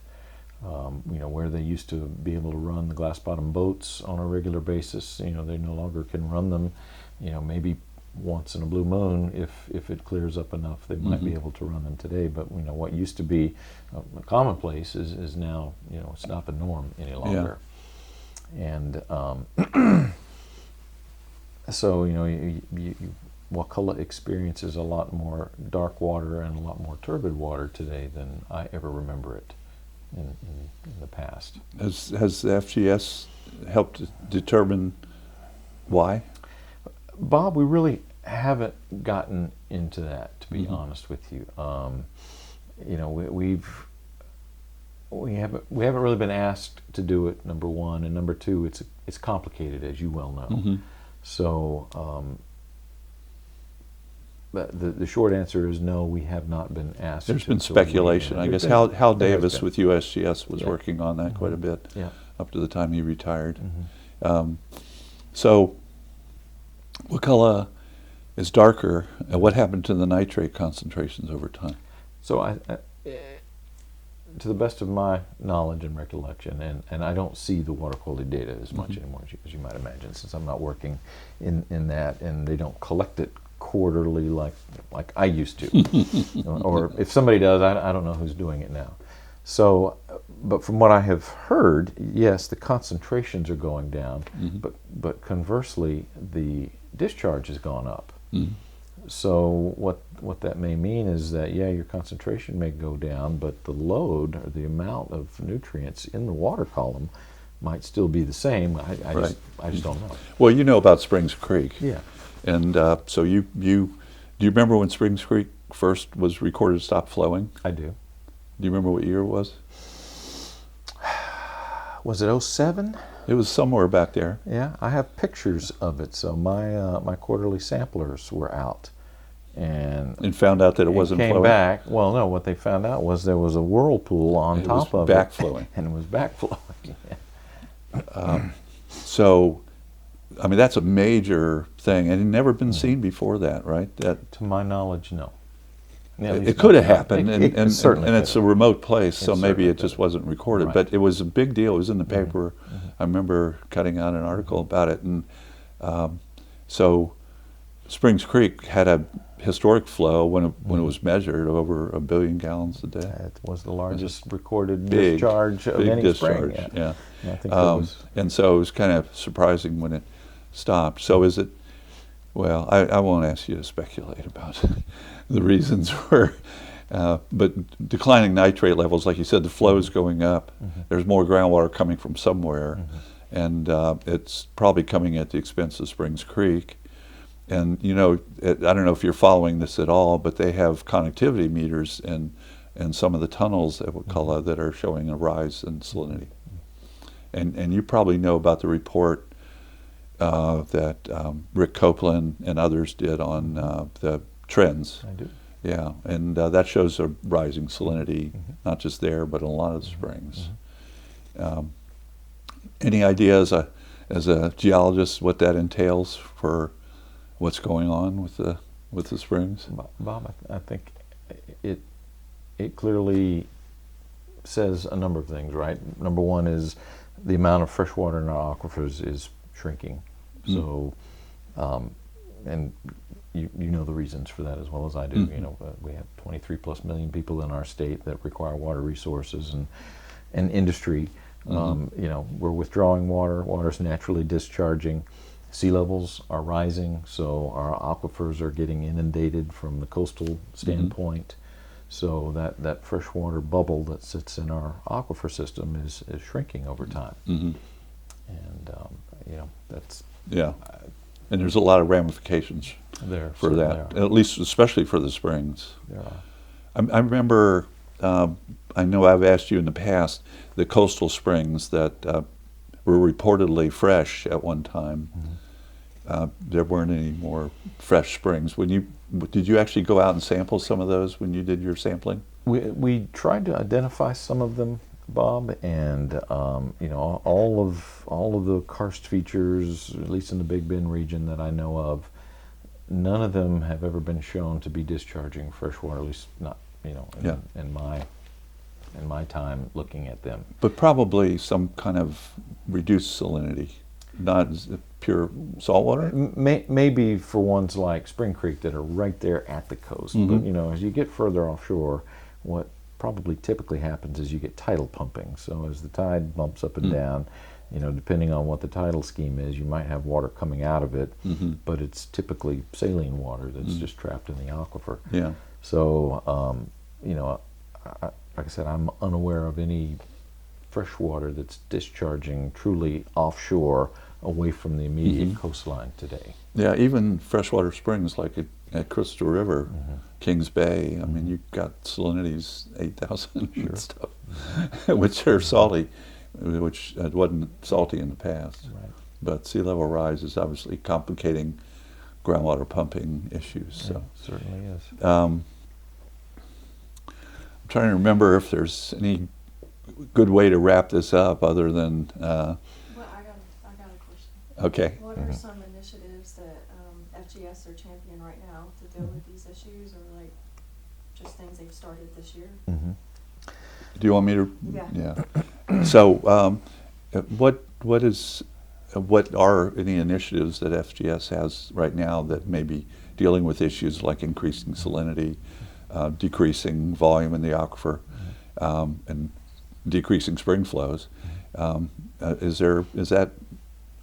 where they used to be able to run the glass bottom boats on a regular basis, they no longer can run them. Maybe once in a blue moon, if it clears up enough, they might be able to run them today. But what used to be a commonplace is now, it's not the norm any longer. And so Wakulla experiences a lot more dark water and a lot more turbid water today than I ever remember it in the past. Has the FGS helped determine why? Bob, we really haven't gotten into that, to be honest with you. We haven't really been asked to do it, number one, and number two, it's complicated, as you well know. So but the short answer is no, we have not been asked. There's been speculation. I guess Hal Davis with USGS was working on that quite a bit up to the time he retired. So Wakulla is darker. What happened to the nitrate concentrations over time? So to the best of my knowledge and recollection, and I don't see the water quality data as much anymore, as you might imagine, since I'm not working in that, and they don't collect it quarterly like I used to. Or if somebody does, I don't know who's doing it now. So but from what I have heard, yes, the concentrations are going down, but conversely, the discharge has gone up. So what that may mean is that, yeah, your concentration may go down, but the load or the amount of nutrients in the water column might still be the same. I just don't know. Well, you know about Springs Creek. Yeah. And so do you remember when Springs Creek first was recorded to stop flowing? I do. Do you remember what year it was? Was it '07? It was somewhere back there. Yeah, I have pictures of it. So my quarterly samplers were out, and found out that it wasn't came flowing. back. Well, no, what they found out was there was a whirlpool on top of back it, flowing. and it was backflowing. So, I mean, that's a major thing, and it never been seen before that, right? That To my knowledge, no. Yeah, it could have happened, It certainly and it's a remote place, so maybe certainly it just could have. wasn't recorded. Right. But it was a big deal. It was in the paper. I remember cutting out an article about it, and so Springs Creek had a historic flow when it was measured over 1 billion gallons a day. It was the largest recorded Big, discharge of big any discharge, spring. yeah. I think that was. And so it was kind of surprising when it stopped. So is it? Well, I won't ask you to speculate about the reasons for, but declining nitrate levels, like you said, the flow is going up. There's more groundwater coming from somewhere, and it's probably coming at the expense of Springs Creek. And you know, I don't know if you're following this at all, but they have connectivity meters in some of the tunnels that that are showing a rise in salinity. And you probably know about the report that Rick Copeland and others did on the trends. I do. Yeah, and that shows a rising salinity, not just there, but in a lot of the springs. Any idea as a geologist what that entails for what's going on with the springs? Bob, I think it clearly says a number of things, right? Number one is the amount of fresh water in our aquifers is shrinking. So, and you know the reasons for that as well as I do. You know, we have 23+ million people in our state that require water resources and industry. You know, we're withdrawing water. Water's naturally discharging. Sea levels are rising, so our aquifers are getting inundated from the coastal standpoint. So that freshwater bubble that sits in our aquifer system is shrinking over time. And you know, that's and there's a lot of ramifications there for that, at least especially for the springs. There are. I remember, I know I've asked you in the past, the coastal springs that were reportedly fresh at one time. There weren't any more fresh springs. Did you actually go out and sample some of those when you did your sampling? We tried to identify some of them, Bob, and you know, all of the karst features, at least in the Big Bend region that I know of, none of them have ever been shown to be discharging fresh water, at least not, you know, in my time looking at them. But probably some kind of reduced salinity, not pure salt water? Maybe for ones like Spring Creek that are right there at the coast. But you know, as you get further offshore, what probably typically happens is you get tidal pumping. So as the tide bumps up and down, you know, depending on what the tidal scheme is, you might have water coming out of it, but it's typically saline water that's just trapped in the aquifer. Yeah. So, you know, like I said, I'm unaware of any fresh water that's discharging truly offshore away from the immediate coastline today. Yeah, even freshwater springs like at Crystal River, Kings Bay, I mean, you've got salinities 8,000 and stuff, which are salty, which wasn't salty in the past. Right. But sea level rise is obviously complicating groundwater pumping issues. So It certainly is. I'm trying to remember if there's any good way to wrap this up other than Well, I got a question. okay. What are some initiatives that FGS are championing right now to deal with these issues, or like just things they've started this year? Do you want me to? Yeah. So, what are any initiatives that FGS has right now that may be dealing with issues like increasing salinity, decreasing volume in the aquifer, and decreasing spring flows. Is that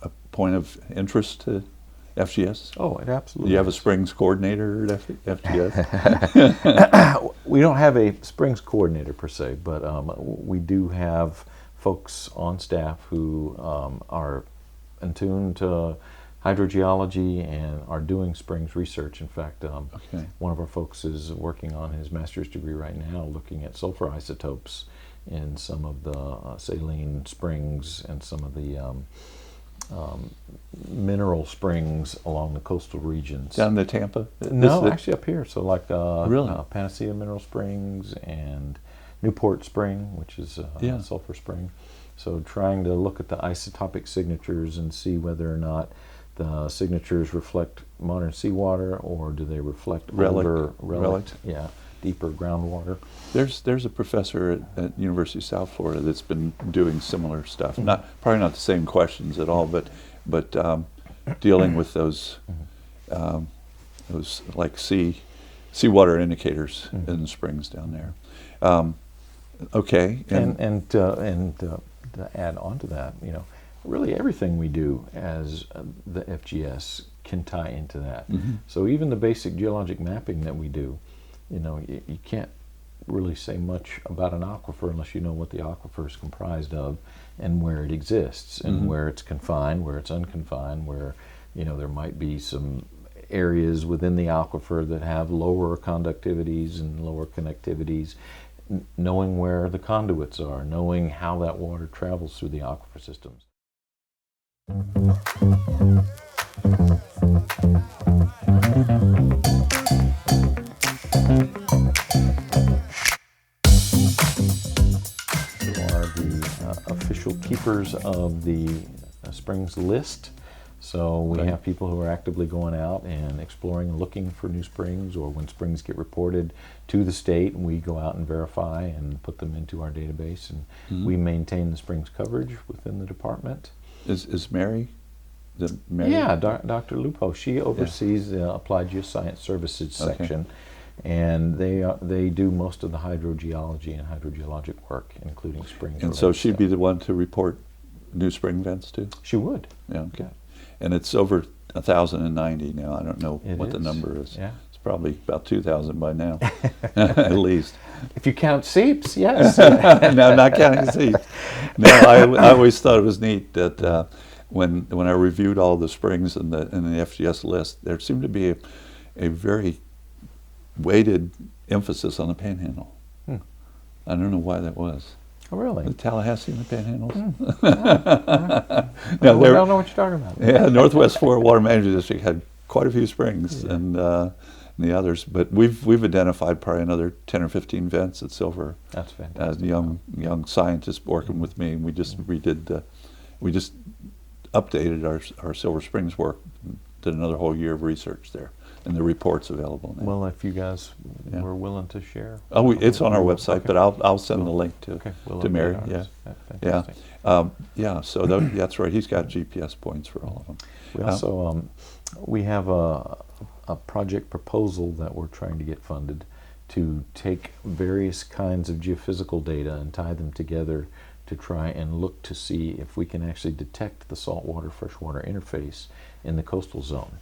a point of interest to FGS? Oh, it absolutely. Do you have a springs coordinator at FGS? We don't have a springs coordinator per se, but we do have folks on staff who are in tune to hydrogeology and are doing springs research. In fact, Okay. one of our folks is working on his master's degree right now, looking at sulfur isotopes in some of the saline springs and some of the mineral springs along the coastal regions. Down to Tampa? No, actually up here. So like Really? Panacea Mineral Springs and Newport Spring, which is Yeah. a sulfur spring. So trying to look at the isotopic signatures and see whether or not the signatures reflect modern seawater or do they reflect older Relic. yeah, deeper groundwater. There's a professor at University of South Florida that's been doing similar stuff. Probably not the same questions at all, but dealing with those like seawater indicators in the springs down there. Okay, And to add on to that, really everything we do as the FGS can tie into that. So even the basic geologic mapping that we do, you can't really say much about an aquifer unless you know what the aquifer is comprised of and where it exists and where it's confined, where it's unconfined, where there might be some areas within the aquifer that have lower conductivities and lower connectivities. Knowing where the conduits are, knowing how that water travels through the aquifer systems. We are the official keepers of the Springs list. So we have people who are actively going out and exploring and looking for new springs, or when springs get reported to the state, we go out and verify and put them into our database, and we maintain the springs coverage within the department. is Mary? Mary? Yeah, Dr. Lupo, she oversees the Applied Geoscience Services section, and they do most of the hydrogeology and hydrogeologic work, including springs. And so she'd be the one to report new spring events too? She would. Yeah, okay. And it's over 1,090 now. I don't know what the number is. Yeah. It's probably about 2,000 by now, at least. If you count seeps, yes. No, not counting seats. No, I always thought it was neat that when I reviewed all the springs in the FGS list, there seemed to be a very weighted emphasis on the Panhandle. I don't know why that was. Oh, really? The Tallahassee and the Panhandles. I don't know what you're talking about. Yeah, Northwest Florida Water Management District had quite a few springs, and the others, but we've identified probably another 10 or 15 vents at Silver. That's fantastic. Young scientists working with me, and we just updated our Silver Springs work, did another whole year of research there, and the report's available now. Well, if you guys were willing to share. It's on our website, okay. but I'll send the link to We'll to Mary. update Yeah, ours. Fantastic. yeah. So that's right. He's got GPS points for all of them. We also we have a project proposal that we're trying to get funded to take various kinds of geophysical data and tie them together to try and look to see if we can actually detect the saltwater freshwater interface in the coastal zone.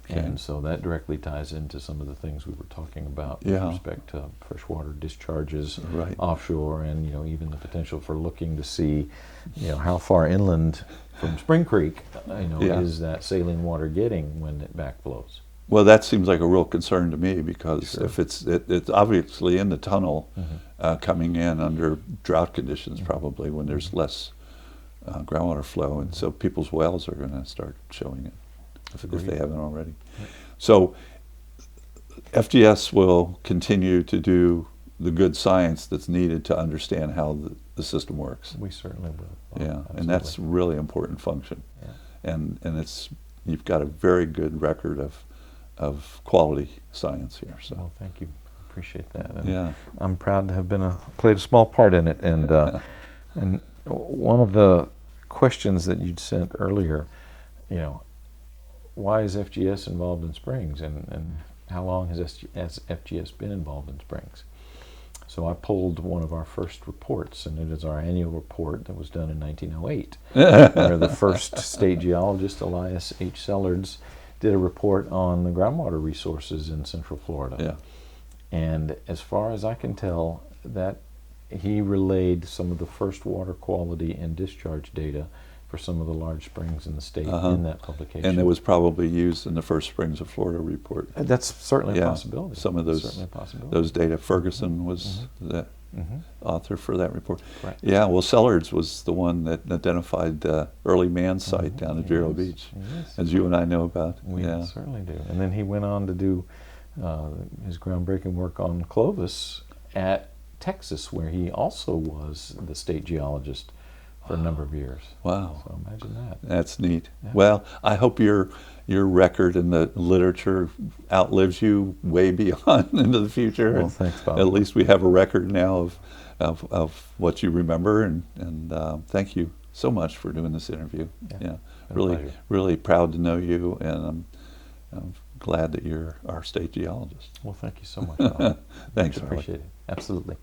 Okay. And so that directly ties into some of the things we were talking about with respect to freshwater discharges offshore, and even the potential for looking to see how far inland from Spring Creek is that saline water getting when it backflows. Well, that seems like a real concern to me, because if it's obviously in the tunnel coming in under drought conditions, probably when there's less groundwater flow, and so people's wells are going to start showing it if they haven't already. So FGS will continue to do the good science that's needed to understand how the system works. We certainly will. And that's a really important function. And you've got a very good record of quality science here. So well, thank you. Appreciate that. And yeah, I'm proud to have played a small part in it. And and one of the questions that you'd sent earlier, why is FGS involved in springs, and how long has FGS been involved in springs? So I pulled one of our first reports, and it is our annual report that was done in 1908, where the first state geologist, Elias H. Sellards, did a report on the groundwater resources in Central Florida. Yeah. And as far as I can tell, that he relayed some of the first water quality and discharge data for some of the large springs in the state in that publication. And it was probably used in the First Springs of Florida report. That's certainly a Yeah, possibility. some of those Certainly a possibility. those data. Ferguson was the author for that report. Correct. Yeah, well, Sellards was the one that identified the early man site down at Vero Beach, Yes. as you and I know about. We Yeah. certainly do. And then he went on to do his groundbreaking work on Clovis at Texas, where he also was the state geologist for a number of years. Wow. So imagine that. That's neat. Yeah. Well, I hope your record in the literature outlives you way beyond into the future. Well, And thanks, Bob. At least we have a record now of what you remember, and thank you so much for doing this interview. Yeah, Yeah, been a really, pleasure. really proud to know you, and I'm glad that you're our state geologist. Well, thank you so much, Bob. Thanks, Much Harley. appreciate it. Absolutely.